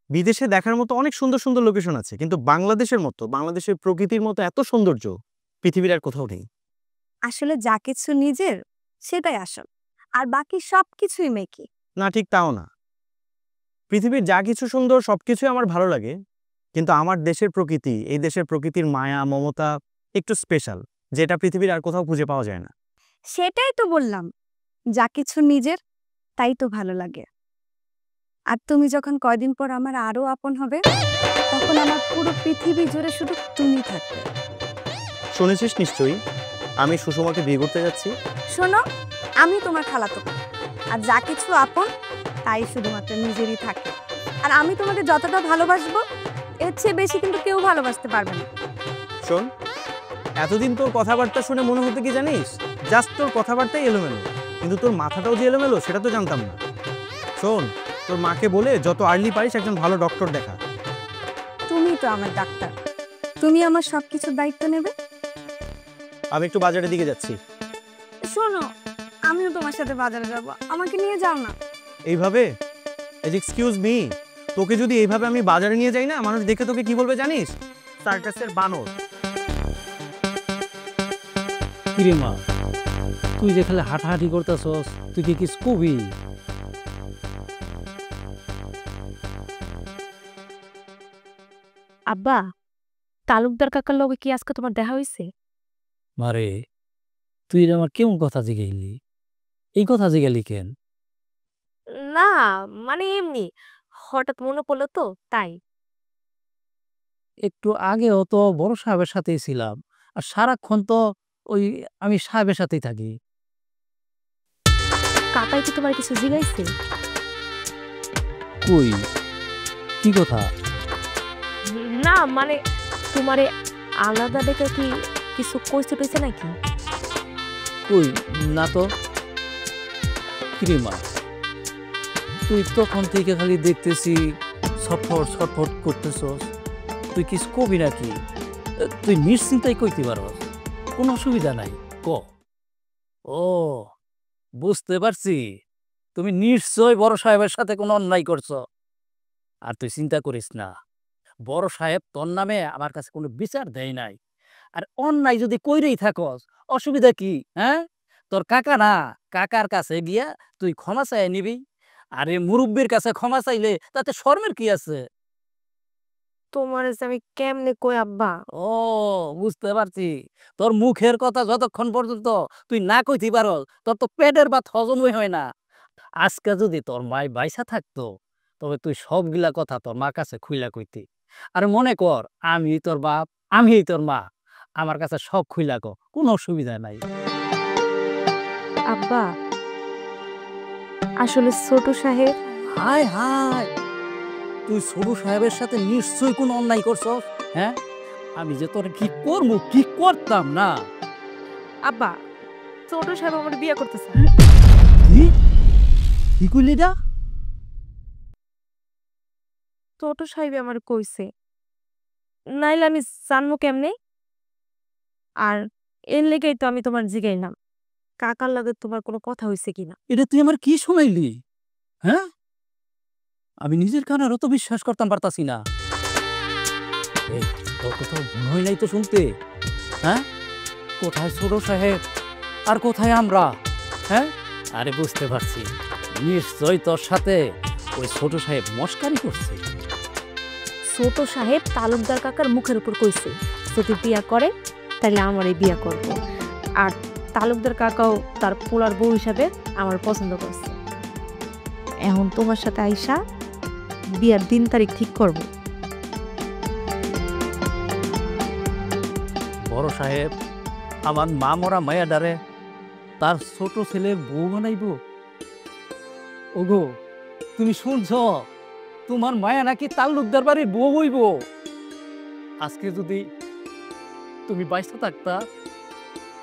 বিদেশে দেখার মতো অনেক সুন্দর সুন্দর লোকেশন আছে, কিন্তু বাংলাদেশের মতো, বাংলাদেশের প্রকৃতির মতো এত সৌন্দর্য পৃথিবীর আর কোথাও নেই। আসলে যা কিছু নিজের সেটাই আসল, আর বাকি সব কিছুই মেকি। না, ঠিক তাও না। পৃথিবীর যা কিছু সুন্দর সবকিছুই আমার ভালো লাগে, কিন্তু আমার দেশের প্রকৃতি, এই দেশের প্রকৃতির মায়া মমতা একটু স্পেশাল, যেটা পৃথিবীর আর কোথাও খুঁজে পাওয়া যায় না। সেটাই তো বললাম, যা কিছু নিজের তাই তো ভালো লাগে। আর তুমি যখন কয়দিন পর আমার আরো আপন হবে, তখন আমার পুরো পৃথিবী জুড়ে শুধু তুমি থাকবে। শুনেছিস নিশ্চয়ই আমি সুষমাকে বিয়ে করতে যাচ্ছি। শোনো, আমি তোমার খালাতো বোন, আর যা কিছু আপন তাই শুধুমাত্র নিজেরই থাকে। আর আমি তোমাকে যতটা ভালোবাসবো, এর চেয়ে বেশি কিন্তু কেউ ভালোবাসতে পারবে না। শোন, এতদিন তোর কথাবার্তা শুনে মনে হতো কি জানিস, জাস্ট তোর কথাবার্তাই এলোমেলো, কিন্তু তোর মাথাটাও যে এলোমেলো সেটা তো জানতাম না। শোন, তোর মাকে বলে যত আর্লি পারিস একজন ভালো ডক্টর দেখা। তুমি তো আমার ডাক্তার, তুমি আমার সবকিছুর দায়িত্ব নেবে। আমি একটু বাজারের দিকে যাচ্ছি। শোনো, আমিও তোমার সাথে বাজারে যাব, আমাকে নিয়ে যাও না। এইভাবে? এক্সকিউজ মি, তোকে যদি এইভাবে আমি বাজারে নিয়ে যাই না, মানুষ দেখে তোকে কি বলবে জানিস? সার্কাসের বানর। কিরে মা, তুই যে খালি হাঁটাহাঁটি করতেছস, তুই কি কিছু কবি? আব্বা, তালুকদার কাকার লগে কি আজকে তোমার দেখা হয়েছে? মারে, তুই আমার কেমন কথা জিগাইলি? এই কথা জিগাইলি কেন? না, মানে এমনি হঠাৎ মনে পড়লো তো তাই। একটু আগেও তো বড় সাহেবের সাথেই ছিলাম, আর সারাক্ষণ তো ওই আমি সাহেবের সাথেই থাকি। কাকাই কি তোমার কিছু জিগাইছে? কই, কি কথা? না মানে তোমারে আলাদা ডেকে কি কিছু কইছে টইছে নাকি? কই না তো। কিরে মা, তুই তখন থেকে খালি দেখতেছি ছটফট ছটফট করতেছস, তুই কিছু কবি নাকি? তুই নিশ্চিন্তাই কইতে পারস, কোনো অসুবিধা নাই, ক। ও বুঝতে পারছি, তুমি নিশ্চয় বড় সাহেবের সাথে কোনো অন্যায় করছো। আর তুই চিন্তা করিস না, বড় সাহেব তোর নামে আমার কাছে কোনো বিচার দেয় নাই। আর অন্যায় যদি কইরেই থাকস, অসুবিধা কি? হ্যাঁ, তোর কাকা না, কাকার কাছে গিয়া তুই ক্ষমা চাই নিবি। আরে মুরব্বীর কাছে ক্ষমা চাইলে তাতে শরমের কি আছে? তোমার যে আমি কেমনে কই আব্বা? ও বুঝতে পারছি, তোর মুখের কথা যতক্ষণ পর্যন্ত তুই না কইতে পারস, তোর তো পেটের ভাত হজমই হয় না। আজকে যদি তোর মায় বাইসা থাকতো, তবে তুই সবগুলা কথা তোর মার কাছে খুইলা কইতি। আর মনে কর আমি তোর বাপ, আমি তোর মা, আমার কাছে সব খুইলা কো, কোনো অসুবিধা নাই। আব্বা আসলে ছোট সাহেব, হায় হায়, তুই ছোট সাহেবের সাথে নিশ্চয়ই কোনো অন্যায় করছস। হ্যাঁ, আমি যে তোর কি করবো, কি করতাম না। আব্বা ছোট সাহেব আমার বিয়ে করতেছে। কি কি কইলি না? ছোট সাহেব আমার কইছে, নাইলে আমি জানবো কেমনে? আর এর লেগেই তো আমি তোমার জিগাইলাম কাকার লাগে তোমার কোনো কথা হইছে কিনা। এটা তুই আমার কি শোনাইলি? হ্যাঁ, আমি নিজের কানেরও তো বিশ্বাস করতাম পারতাছি না। এই, তোর কোথাও ভুল হয় নাই তো শুনতে? হ্যাঁ, কোথায় ছোট সাহেব আর কোথায় আমরা? হ্যাঁ, আরে বুঝতে পারছি, নিশ্চয় তোর সাথে ওই ছোট সাহেব মস্কারি করছে। ছোট সাহেব তালুকদার কাকার মুখের উপর কইছে যদি বিয়া করে তাহলে আমার এই বিয়া করব। আর তালুকদার কাকাও তার পোলার বউ হিসাবে আমার পছন্দ করছে। এখন তোমার সাথে আইসা বিয়ার দিন তারিখ ঠিক করব। বড় সাহেব আমার মা মরা মায়া ডারে তার ছোট ছেলের বউ বানাইব। ওগো, তুমি শুনছ? তোমার মায়া নাকি তালুকদার বাড়ির বউ হইব। আজকে যদি তুমি বাইসা থাকতা,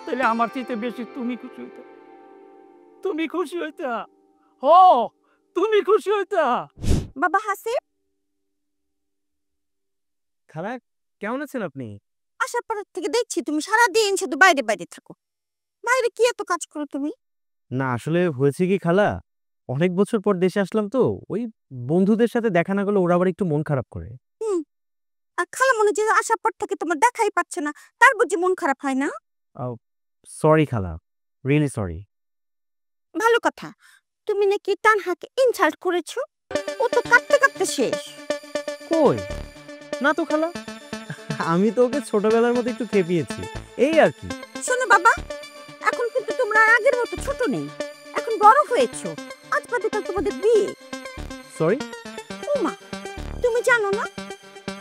তাহলে আমার চাইতে বেশি তুমি খুশি হইতা। তুমি খুশি হইতা, হ, তুমি খুশি হইতা। বাবা হাসিব, খালা কেমন আছেন আপনি? আসার পর থেকে দেখছি তুমি সারাদিন শুধু বাইরে বাইরে থাকো। বাইরে কি এত কাজ করো তুমি? না আসলে হয়েছে কি খালা, অনেক বছর পর দেশে আসলাম তো, ওই বন্ধুদের সাথে দেখা না গেলে ওরা আবার একটু মন খারাপ করে। আর খালা মনে যে আসার পর থেকে তোমার দেখাই পাচ্ছে না, তার বুঝি মন খারাপ হয় না? সরি খালা, রিয়েলি সরি। ভালো কথা, তুমি নাকি তানহাকে ইনসাল্ট করেছো। ও তো কাঁদতে কাঁদতে শেষ। কই না তো খালা, আমি তো ওকে ছোটবেলার মতো একটু খেপিয়েছি, এই আর কি। শোনো বাবা, এখন কিন্তু তোমরা আর আগের মতো ছোট নেই, এখন বড় হয়েছো। আজ বাদে কাল তোমাদের বিয়ে। সরি। ওমা, তুমি জানো না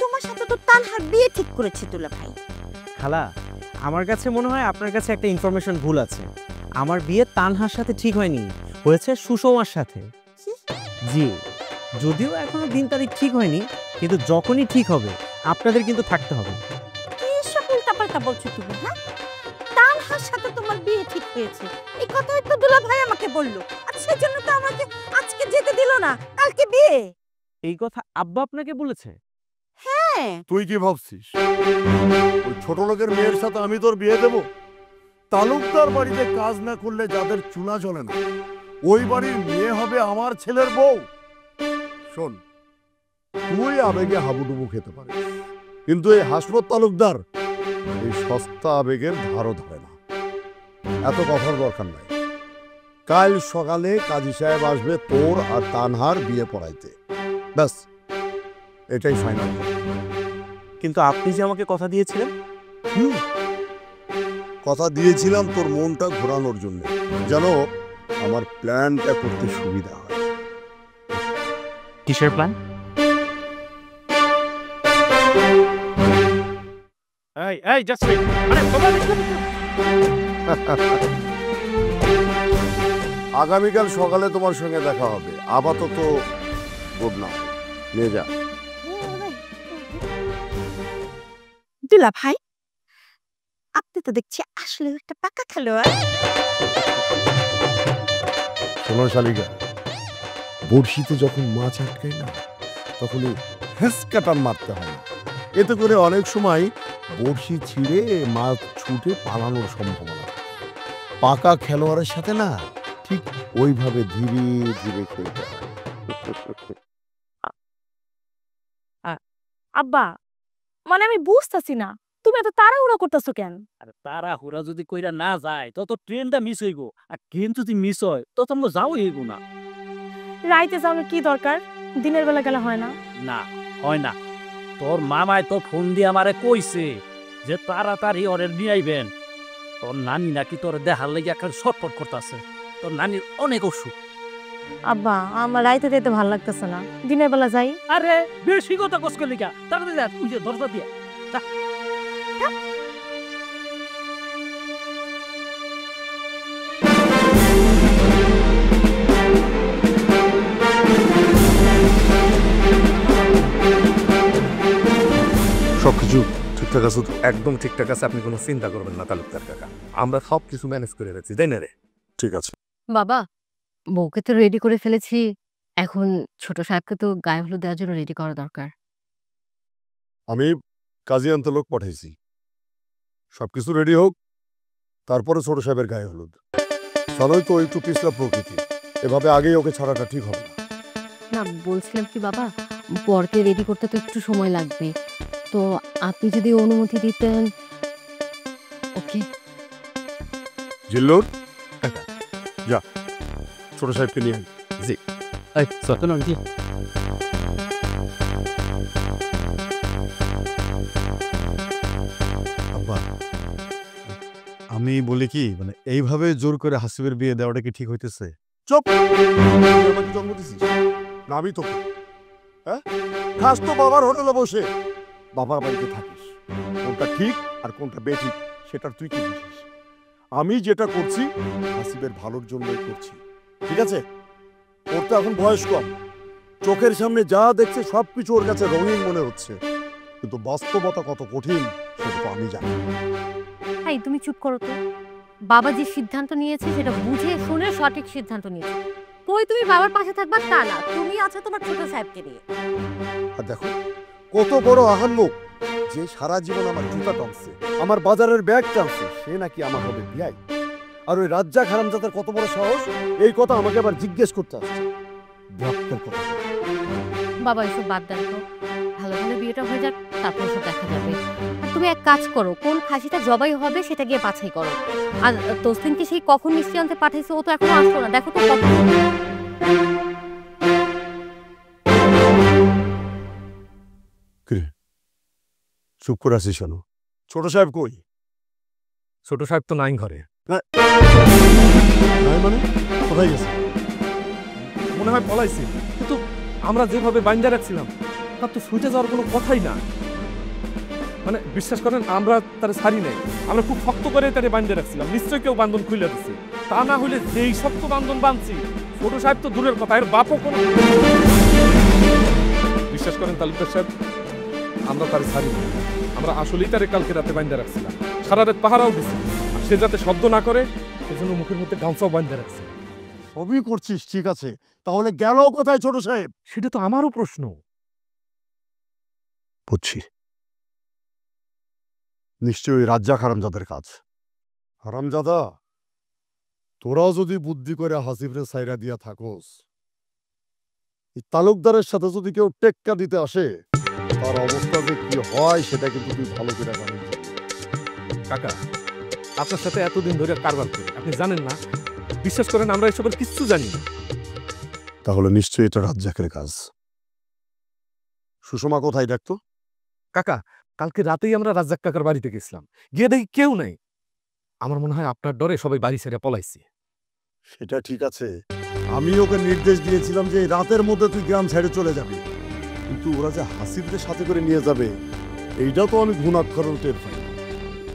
তোমার সাথে তো তানহার বিয়ে ঠিক করেছে দুলা ভাই। খালা, আমার কাছে মনে হয় আপনার কাছে একটা ইনফরমেশন ভুল আছে। আমার বিয়ে তানহার সাথে ঠিক হয়নি, হয়েছে সুষমার সাথে। জি, যদিও এখনো দিন তারিখ ঠিক হয়নি, কিন্তু যখনই ঠিক হবে আপনাদের কিন্তু থাকতে হবে। কি সব উল্টাপাল্টা বলছো তুমি? হ্যাঁ, তানহার সাথে তোমার বিয়ে ঠিক হয়েছে এই কথাই তো দুলা ভাই আমাকে বললো। আর সেজন্য তো আমাকে আজকে যেতে দিল না, কালকে বিয়ে। এই কথা আব্বা আপনাকে বলেছে? হ্যাঁ। তুই কি ভাবছিস ওই ছোট লোকের মেয়ের সাথে আমি তোর বিয়ে দেব? তালুকদার বাড়িতে কাজ না করলে যাদের চুলা জ্বলে না, ওই বাড়ির মেয়ে হবে আমার ছেলের বউ। শোন, তুই আবেগে হাবুডুবু খেতে পারিস, কিন্তু এই হাসমত তালুকদার এই সস্তা আবেগের ধারও ধরে না। এত কথার দরকার নাই। কাল সকালে কাজী সাহেব আসবে তোর আর তানহার বিয়ে পড়াইতে, ব্যাস এটাই ফাইনাল। কিন্তু আপনি যে আমাকে কথা দিয়েছিলেন। কথা দিয়েছিলাম তোর মনটা ঘোরানোর জন্য, যেন আমার প্ল্যানটা করতে সুবিধা হয়। কিসের প্ল্যান? এই জাস্ট ওয়েট। আরে বাবা, আগামীকাল সকালে তোমার সঙ্গে দেখা হবে। আপাতত গুড নাইট, নিয়ে যা। দুলা ভাই, আপনি তো দেখছি আসলে একটা পাকা খেলোয়াড়। শোনো শালিকা, বড়শিতে যখন মাছ আটকায় না, তখন এই হেঁচকা টান মারতে হয় না। এতে করে অনেক সময় বড়শি ছিঁড়ে মাছ ছুটে পালানোর সম্ভাবনা থাকে। পাকা খেলোয়াড়ের সাথে না ঠিক ওইভাবে ধীরে ধীরে খেলতে হয়। আব্বা, মানে আমি বুঝতাছি না তুমি এত তাড়াহুড়া করতেছো কেন? আর তাড়াহুড়া যদি কইরা না যায় তত ট্রেনটা মিস হইব, আর ট্রেন যদি মিস হয় তত আমরা যাও হইব না। রাইতে যাওয়ার কি দরকার? দিনের বেলা গেলে হয় না? না হয় না। তোর মামায় তো ফোন দিয়ে আমারে কইছে যে তাড়াতাড়ি ওরে নিয়ে আইবেন। তোর নানি নাকি তোর দেখার লাগি একটা ছটফট করতেছে। তোর নানির অনেক অসুখ। আব্বা, আমার রাইতে যেতে ভালো লাগতেছে না, দিনের বেলা যাই। আরে বেশি কথা কষ্ট করলি কা, তাড়াতাড়ি যা, তুই যে দরজা দিয়ে যা। সবকিছু ঠিকঠাক আছে তো? একদম ঠিকঠাক আছে, আপনি কোনো চিন্তা করবেন না তালুকদার কাকা, আমরা সব কিছু ম্যানেজ করে রাখছি, তাই না রে? ঠিক আছে। বাবা, বউকে তো রেডি করে ফেলেছি, এখন ছোট সাহেবকে তো গায়ে হলুদ দেওয়ার জন্য রেডি করা দরকার। আমি কাজী আনতে লোক পাঠাইছি, সবকিছু রেডি হোক, তারপরে ছোট সাহেবের গায়ে হলুদ। চলোই তো একটু পিছলা প্রকৃতি, এভাবে আগেই ওকে ছাড়াটা ঠিক হবে না। না, বলছিলাম কি বাবা, বরকে রেডি করতে তো একটু সময় লাগবে, তো আপনি যদি অনুমতি দিতেন। ওকে জিল্লুর, যা ছোট সাহেবকে নিয়ে আয়। জি। এই সতন আন্টি, আব্বা, আমি বলি কি, মানে এইভাবে জোর করে হাসিবের বিয়ে দেওয়াটা কি ঠিক হইতেছে? চুপ! তুই আমাকে জন্ম দিছিস না আমি তোকে? হ্যাঁ, খাস তো বাবার হোটেলে বসে, বাবার বাড়িতে থাকিস। কোনটা ঠিক আর কোনটা বেঠিক সেটা তুই কি বুঝিস? আমি যেটা করছি হাসিবের ভালোর জন্যই করছি, ঠিক আছে? ওর তো এখন বয়স কম, চোখের সামনে যা দেখছে সবকিছু ওর কাছে রঙিন মনে হচ্ছে, কিন্তু বাস্তবতা কত কঠিন সেটা তো আমি জানি। এই তুমি চুপ করো তো। বাবা যে সিদ্ধান্ত নিয়েছে সেটা বুঝে শুনে সঠিক সিদ্ধান্ত নিয়েছে। কই তুমি বাবার পাশে থাকবা তা না, তুমি আছো তোমার ছোট সাহেবকে নিয়ে। আর দেখো কত বড় আহাম্মক, যে সারা জীবন আমার জুতা টানছে, আমার বাজারের ব্যাগ টানছে, সে নাকি আমার হবে বিয়াই। আর ওই রাজ্জাক হারামজাদার কত বড় সাহস, এই কথা আমাকে আবার জিজ্ঞেস করতে আসছে। ব্যাপারটার কথা বাবা এসব বাদ দেন তো, ভালো ভালো বিয়েটা হয়ে যাক, তারপর সব দেখা যাবে। আর তুমি এক কাজ করো, কোন খাসিটা জবাই হবে সেটা গিয়ে বাছাই করো। আর তোস্তিনকে সেই কখন মিষ্টি আনতে পাঠাইছে, ও তো এখনো আসলো না, দেখো তো কখন। চুপ করে আসিস কেন? ছোট সাহেব কই? ছোট সাহেব তো নাই ঘরে। নাই মানে কোথায় গেছে? মনে হয় পলাইছে, কিন্তু আমরা যেভাবে বাইন্দা রাখছিলাম তার তো ছুটে যাওয়ার কোনো কথাই না। মানে বিশ্বাস করেন, আমরা তার ছাড়ি নাই, আমরা খুব শক্ত করে তারে বাইন্দা রাখছিলাম, নিশ্চয়ই কেউ বান্ধন খুলে দিচ্ছে। তা না হলে যেই শক্ত বান্ধন বাঁধছি, ছোট সাহেব তো দূরের কথা, এর বাপও কোনো। বিশ্বাস করেন তালুকদার সাহেব, আমরা তার ছাড়ি নাই, আমরা আসলেই তারে কালকে রাতে বাইন্দা রাখছিলাম, সারা রাত পাহারাও দিছি, আর সে যাতে শব্দ না করে সেজন্য মুখের মধ্যে গামছাও বাইন্দা রাখছি। সবই করছিস ঠিক আছে, তাহলে গেল কোথায় ছোট সাহেব? সেটা তো আমারও প্রশ্ন। বুঝছি, নিশ্চয়ই রাজ্জাক হারামজাদার কাজ। হারামজাদা, তোরাও যদি বুদ্ধি করে হাসিবরে সাইরা দিয়া থাকোস, এই তালুকদারের সাথে যদি কেউ টেক্কা দিতে আসে, তার অবস্থা যে কি হয় সেটা কিন্তু তুই ভালো করে জানিস। কাকা, আপনার সাথে এতদিন ধরে কারবার করি, আপনি জানেন না? বিশ্বাস করেন, আমরা এসবের কিচ্ছু জানি না। তাহলে নিশ্চয়ই এটা রাজ্জাকের কাজ। সুষমা কোথায় দেখতো? কাকা, কালকে রাতেই আমরা রাজ্জাক কাকার বাড়িতে গেছিলাম, গিয়ে দেখি কেউ নাই। আমার মনে হয় আপনার ডরে সবাই বাড়ি ছেড়ে পলাইছে। সেটা ঠিক আছে, আমি ওকে নির্দেশ দিয়েছিলাম যে এই রাতের মধ্যে তুই গ্রাম ছেড়ে চলে যাবি, কিন্তু ওরা যে হাসিবদের সাথে করে নিয়ে যাবে এইটা তো আমি ঘুণাক্ষরেও টের পাই।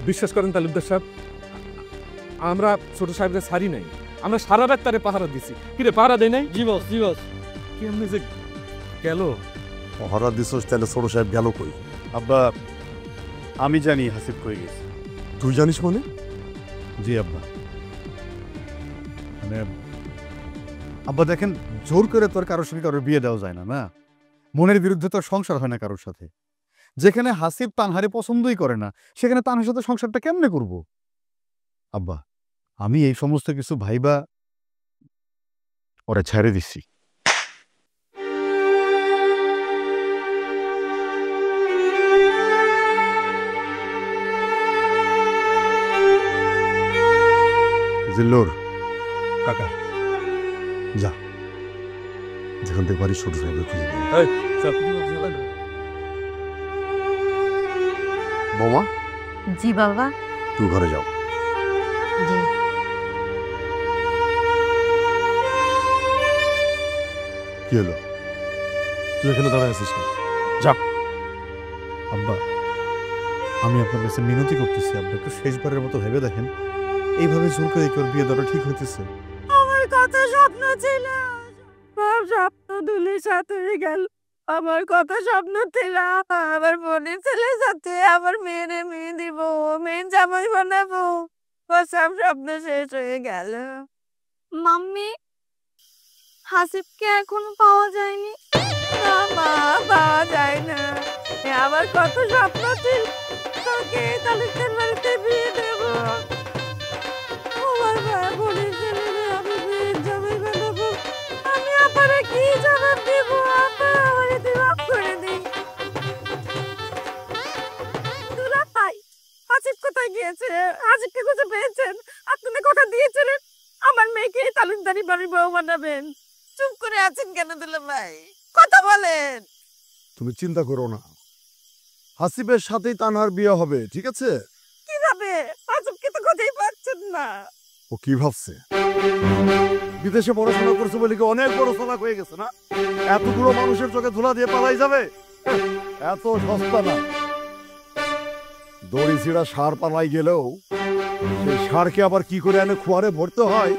বিশ্বাস করেন তালুকদার সাহেব, আমরা ছোট সাহেবদের ছাড়ি নাই, আমরা সারা রাত তারে পাহারা দিছি। কিরে, পাহারা দেয় নাই? জি বস, জি বস। কেমনে যে গেল। পহরা দিছস, তাহলে ছোট সাহেব গেল কই? আব্বা, আমি জানি হাসিব কই গেছে। তুই জানিস মানে? জি আব্বা। মানে আব্বা দেখেন, জোর করে তোর কারোর সঙ্গে কারোর বিয়ে দেওয়া যায় না, না? মনের বিরুদ্ধে তোর সংসার হয় না কারোর সাথে। যেখানে হাসিব তানহারে পছন্দই করে না, সেখানে তানহার সাথে সংসারটা কেমনে করব? আব্বা, আমি এই সমস্ত কিছু ভাইবা ওরে ছেড়ে দিচ্ছি। জিল্লোর কাকা যা, যেখান থেকে পারি ছোট সাহেবের খুঁজে নিয়ে আয়। বৌমা, জি বাবা। তুই ঘরে যাও। জি। কি হলো? তুই এখানে দাঁড়ায় আছিস কেন? যা। আব্বা, আমি আপনার কাছে মিনতি করতেছি, আব্বা একটু শেষবারের মতো ভেবে দেখেন, এইভাবে জোর করে কেউ বিয়ে দেওয়া ঠিক হইতেছে? আমার কত স্বপ্ন ছিল, সব স্বপ্ন ধুলির সাথে হয়ে গেল। আমার কত স্বপ্ন ছিল, আমার বোনের ছেলের সাথে আমার মেয়ে দিব, মেয়ের জামাই বানাবো, সব স্বপ্ন শেষ হয়ে গেল। মাম্মি, হাসিবকে এখনো পাওয়া যায়নি? না মা, পাওয়া যায় না। আমার কত স্বপ্ন ছিল, তোকে তালুকদার বাড়িতে বিয়ে দেবো, আমার বোনের ছেলেরে আমি মেয়ের জামাই বানাবো। আমি আপনারা কি জবাব দেব? আপা আমারে মাফ করে দিন। দুলা ভাই, হাসিব কোথায় গিয়েছে? হাসিবকে খুঁজে পেয়েছেন? আপনি কথা দিয়েছিলেন আমার মেয়েকে তালুকদারি বাড়ির বউ বানাবেন। চুপ করে আছেন কেন দুলা ভাই? কথা বলেন। তুমি চিন্তা করো না, হাসিবের সাথেই তানহার বিয়ে হবে, ঠিক আছে? কিভাবে? হাসিবকে তো খুঁজেই পাচ্ছেন না। ও কি ভাবছে? বিদেশে পড়াশোনা করছে বলে কি অনেক বড় চালাক হয়ে গেছে না? এতগুলো মানুষের চোখে ধুলা দিয়ে পালাই যাবে? এত সস্তা না। দড়ি ছিঁড়া সার পালাই গেলেও সেই সারকে আবার কি করে এনে খোয়ারে ভরতে হয়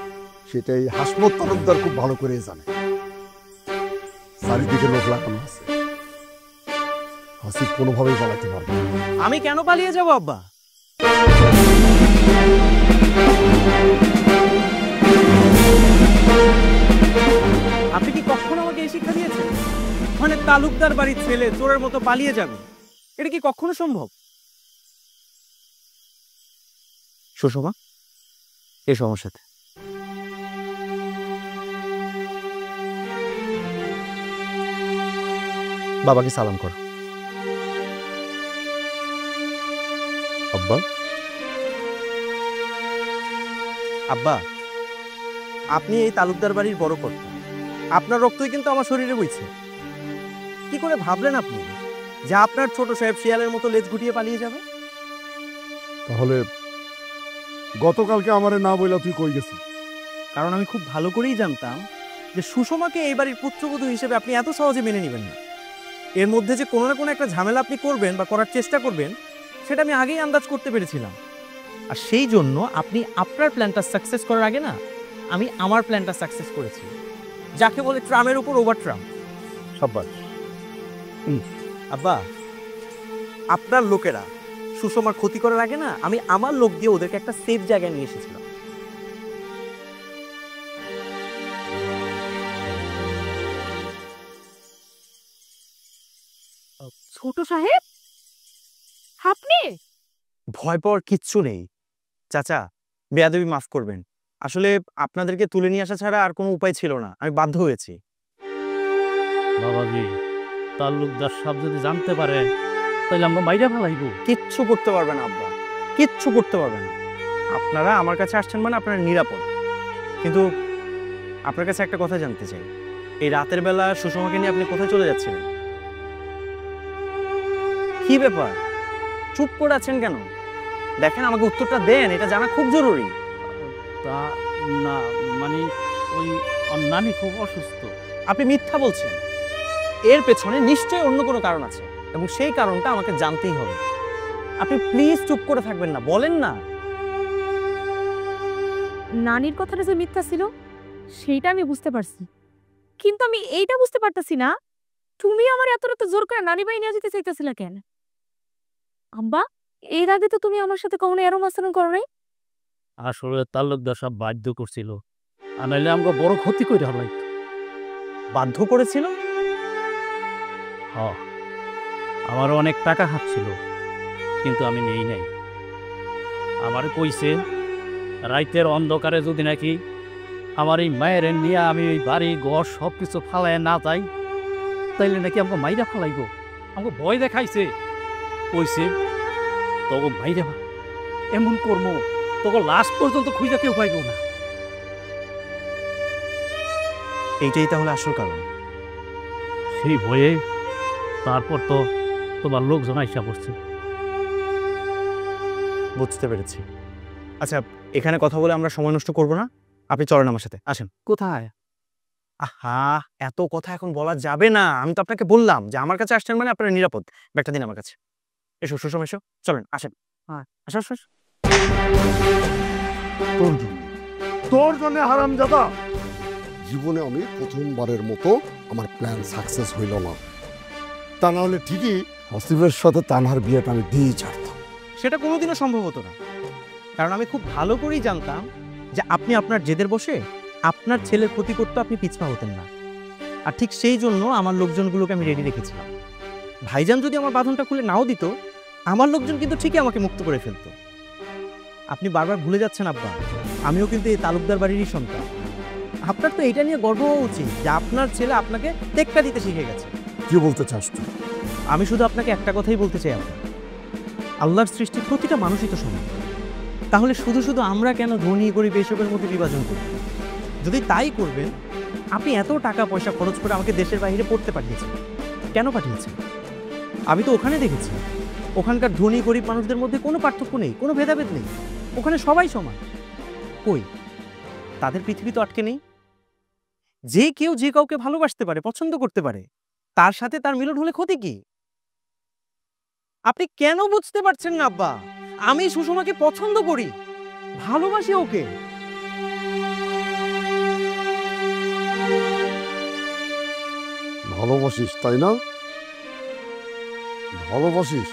সেটাই হাসমত তালুকদার খুব ভালো করে জানে। চারিদিকে লোক লাগানো আছে, হাসিব কোনোভাবেই পালাতে পারবে না। আমি কেন পালিয়ে যাব আব্বা? আপনি কি কখনো আমাকে এই শিক্ষা দিয়েছেন? মানে তালুকদার বাড়ির ছেলে চোরের মতো পালিয়ে যাবে, এটা কি কখনো সম্ভব? সুষমা, এই সমস্যাতে বাবাকে সালাম করো। আব্বা, আব্বা, আপনি এই তালুকদার বাড়ির বড় কর্তা, আপনার রক্তই কিন্তু আমার শরীরে বইছে। কি করে ভাবলেন আপনি যে আপনার ছোট সাহেব শিয়ালের মতো লেজ গুটিয়ে পালিয়ে যাবে? তাহলে গতকালকে আমারে না বইলা তুই কই গেছিস? কারণ আমি খুব ভালো করেই জানতাম যে সুষমাকে এই বাড়ির পুত্রবধূ হিসেবে আপনি এত সহজে মেনে নেবেন না। এর মধ্যে যে কোনো না কোনো একটা ঝামেলা আপনি করবেন বা করার চেষ্টা করবেন, সেটা আমি আগেই আন্দাজ করতে পেরেছিলাম। আর সেই জন্য আপনি আপনার প্ল্যানটা সাকসেস করার আগে না আমি আমার প্ল্যানটা সাকসেস করেছি, যাকে বলে ট্রামের উপর ওভার ট্রাম। সাব্বাস। আব্বা, আপনার লোকেরা সুষমার ক্ষতি করার আগে না আমি আমার লোক দিয়ে ওদেরকে একটা সেফ জায়গায় নিয়ে এসেছিলাম। ছোট সাহেব, আপনি? ভয় পাওয়ার কিচ্ছু নেই চাচা, বেয়াদবি মাফ করবেন। আসলে আপনাদেরকে তুলে নিয়ে আসা ছাড়া আর কোনো উপায় ছিল না, আমি বাধ্য হয়েছি। বাবাজি, তালুকদার সাহেব যদি জানতে পারে তাহলে আমরা মাইরা ফেলাইব। কিচ্ছু করতে পারবে না আব্বা, কিচ্ছু করতে পারবে না। আপনারা আমার কাছে আসছেন মানে আপনারা নিরাপদ। কিন্তু আপনার কাছে একটা কথা জানতে চাই, এই রাতের বেলা সুষমাকে নিয়ে আপনি কোথায় চলে যাচ্ছিলেন? কি ব্যাপার, চুপ করে আছেন কেন? দেখেন, আমাকে উত্তরটা দেন, এটা জানা খুব জরুরি। তা না, মানে ওই নানি খুব অসুস্থ। আপনি মিথ্যা বলছেন, এর পেছনে নিশ্চয়ই অন্য কোনো কারণ আছে এবং সেই কারণটা আমাকে জানতেই হবে। আপনি প্লিজ চুপ করে থাকবেন না, বলেন না। নানির কথাটা যে মিথ্যা ছিল সেইটা আমি বুঝতে পারছি, কিন্তু আমি এইটা বুঝতে পারতাছি না তুমি আমার এত রাতে জোর করে নানি বাড়ি নিয়ে যেতে চাইতেছিলা কেন? আম্বা, এর আগে তো তুমি আমার সাথে কখনো এরম আচরণ করো নাই। আসলে তালুকদার সব বাধ্য করছিল, আর নাইলে আমাকে বড় ক্ষতি করে হলাই। বাধ্য করেছিল? হ, আমার অনেক টাকা হাত ছিল, কিন্তু আমি নেই নাই। আমার কইছে রাইতের অন্ধকারে যদি নাকি আমার এই মায়ের নিয়ে আমি এই বাড়ি ঘর সব কিছু ফালায় না যাই, তাইলে নাকি আমাকে মাইরা ফালাইব। আমাকে ভয় দেখাইছে, কইছে তখন মাইরা এমন কর্ম তখন লাস্ট পর্যন্ত খুঁজে কেউ পাইব না। এইটাই তাহলে আসল কারণ? সেই ভয়ে তারপর তো তোমার লোকজন আইসা পড়ছে। বুঝতে পেরেছি। আচ্ছা, এখানে কথা বলে আমরা সময় নষ্ট করব না, আপনি চলেন আমার সাথে, আসেন। কোথায়? আহা, এত কথা এখন বলা যাবে না। আমি তো আপনাকে বললাম যে আমার কাছে আসছেন মানে আপনারা নিরাপদ। ব্যাগটা দিন আমার কাছে। এসো সুষম, এসো, চলেন, আসেন। হ্যাঁ, আসো আসো আসো। তোর জন্য হারামজাদা জীবনে আমি প্রথমবারের মতো আমার প্ল্যান সাকসেস হইল না। তা না হলে ঠিকই আসিফের সাথে তানহার বিয়েটা আমি দিয়ে ছাড়তাম। সেটা কোনোদিনও সম্ভব হতো না, কারণ আমি খুব ভালো করেই জানতাম যে আপনি আপনার জেদের বসে আপনার ছেলের ক্ষতি করতে আপনি পিছপা হতেন না। আর ঠিক সেই জন্য আমার লোকজনগুলোকে আমি রেডি রেখেছিলাম। ভাইজান যদি আমার বাঁধনটা খুলে নাও দিত, আমার লোকজন কিন্তু ঠিকই আমাকে মুক্ত করে ফেলতো। আপনি বারবার ভুলে যাচ্ছেন আব্বা, আমিও কিন্তু এই তালুকদার বাড়িরই সন্তান। আপনার তো এটা নিয়ে গর্ব হওয়া উচিত যে আপনার ছেলে আপনাকে টেক্কা দিতে শিখে গেছে। কি বলতে চাস তুই? আমি শুধু আপনাকে একটা কথাই বলতে চাই, আপনার আল্লাহর সৃষ্টি প্রতিটা মানুষই তো সমান। তাহলে শুধু শুধু আমরা কেন ধনী গরিব এসবের মধ্যে বিভাজন করি? যদি তাই করবেন, আপনি এত টাকা পয়সা খরচ করে আমাকে দেশের বাইরে পড়তে পাঠিয়েছেন, কেন পাঠিয়েছেন? আমি তো ওখানে দেখেছি ওখানকার ধনী গরিব মানুষদের মধ্যে কোনো পার্থক্য নেই, কোনো ভেদাভেদ নেই, ওখানে সবাই সমান। কই, তাদের পৃথিবী তো আটকে নেই। যে কেউ যে কাউকে ভালোবাসতে পারে, পছন্দ করতে পারে, তার সাথে তার মিলন হলে ক্ষতি কি? আপনি কেন বুঝতে পারছেন না আব্বা? আমি সুষমাকে পছন্দ করি, ভালোবাসি ওকে। ভালোবাসিস তাই না? ভালোবাসিস?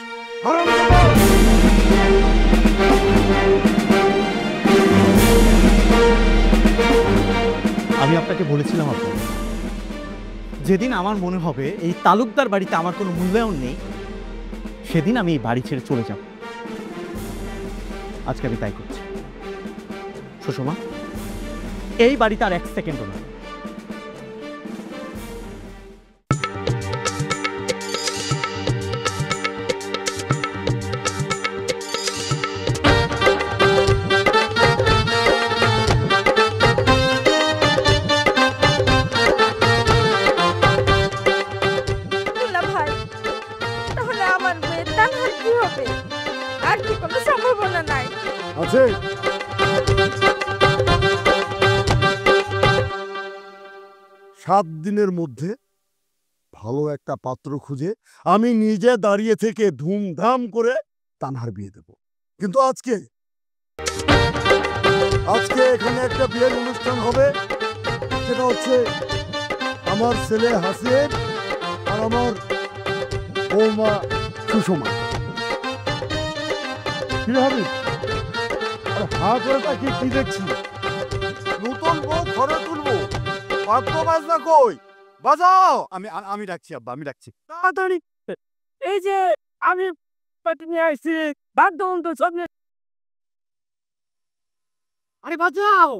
আমি আপনাকে বলেছিলাম আপা, যেদিন আমার মনে হবে এই তালুকদার বাড়িতে আমার কোনো মূল্যায়ন নেই, সেদিন আমি এই বাড়ি ছেড়ে চলে যাব। আজকে আমি তাই করছি। সুষমা, এই বাড়িতে আর এক সেকেন্ডও না। দুলা ভাই, তাহলে আমার মেয়ে তানহার কি হবে? আর কি কোনো সম্ভাবনা নাই? আছে। 7 দিনের মধ্যে ভালো একটা পাত্র খুঁজে আমি নিজে দাঁড়িয়ে থেকে ধুমধাম করে তানহার বিয়ে দেব। কিন্তু আজকে এখানে একটা বিয়ের অনুষ্ঠান হবে, সেটা হচ্ছে আমার ছেলে হাসিব আর আমার বৌমা সুষমা। কি হবে? হা করে তাকে কি দেখছি? নতুন বউ ঘরে তুলবো, বাদ্য বাজনা কই? বাজাও। আমি ডাকছি আব্বা, আমি ডাকছি। তাড়াতাড়ি এই যে আমি পাটি নিয়ে আইছি, বাদ্য তো সব। আরে বাজাও।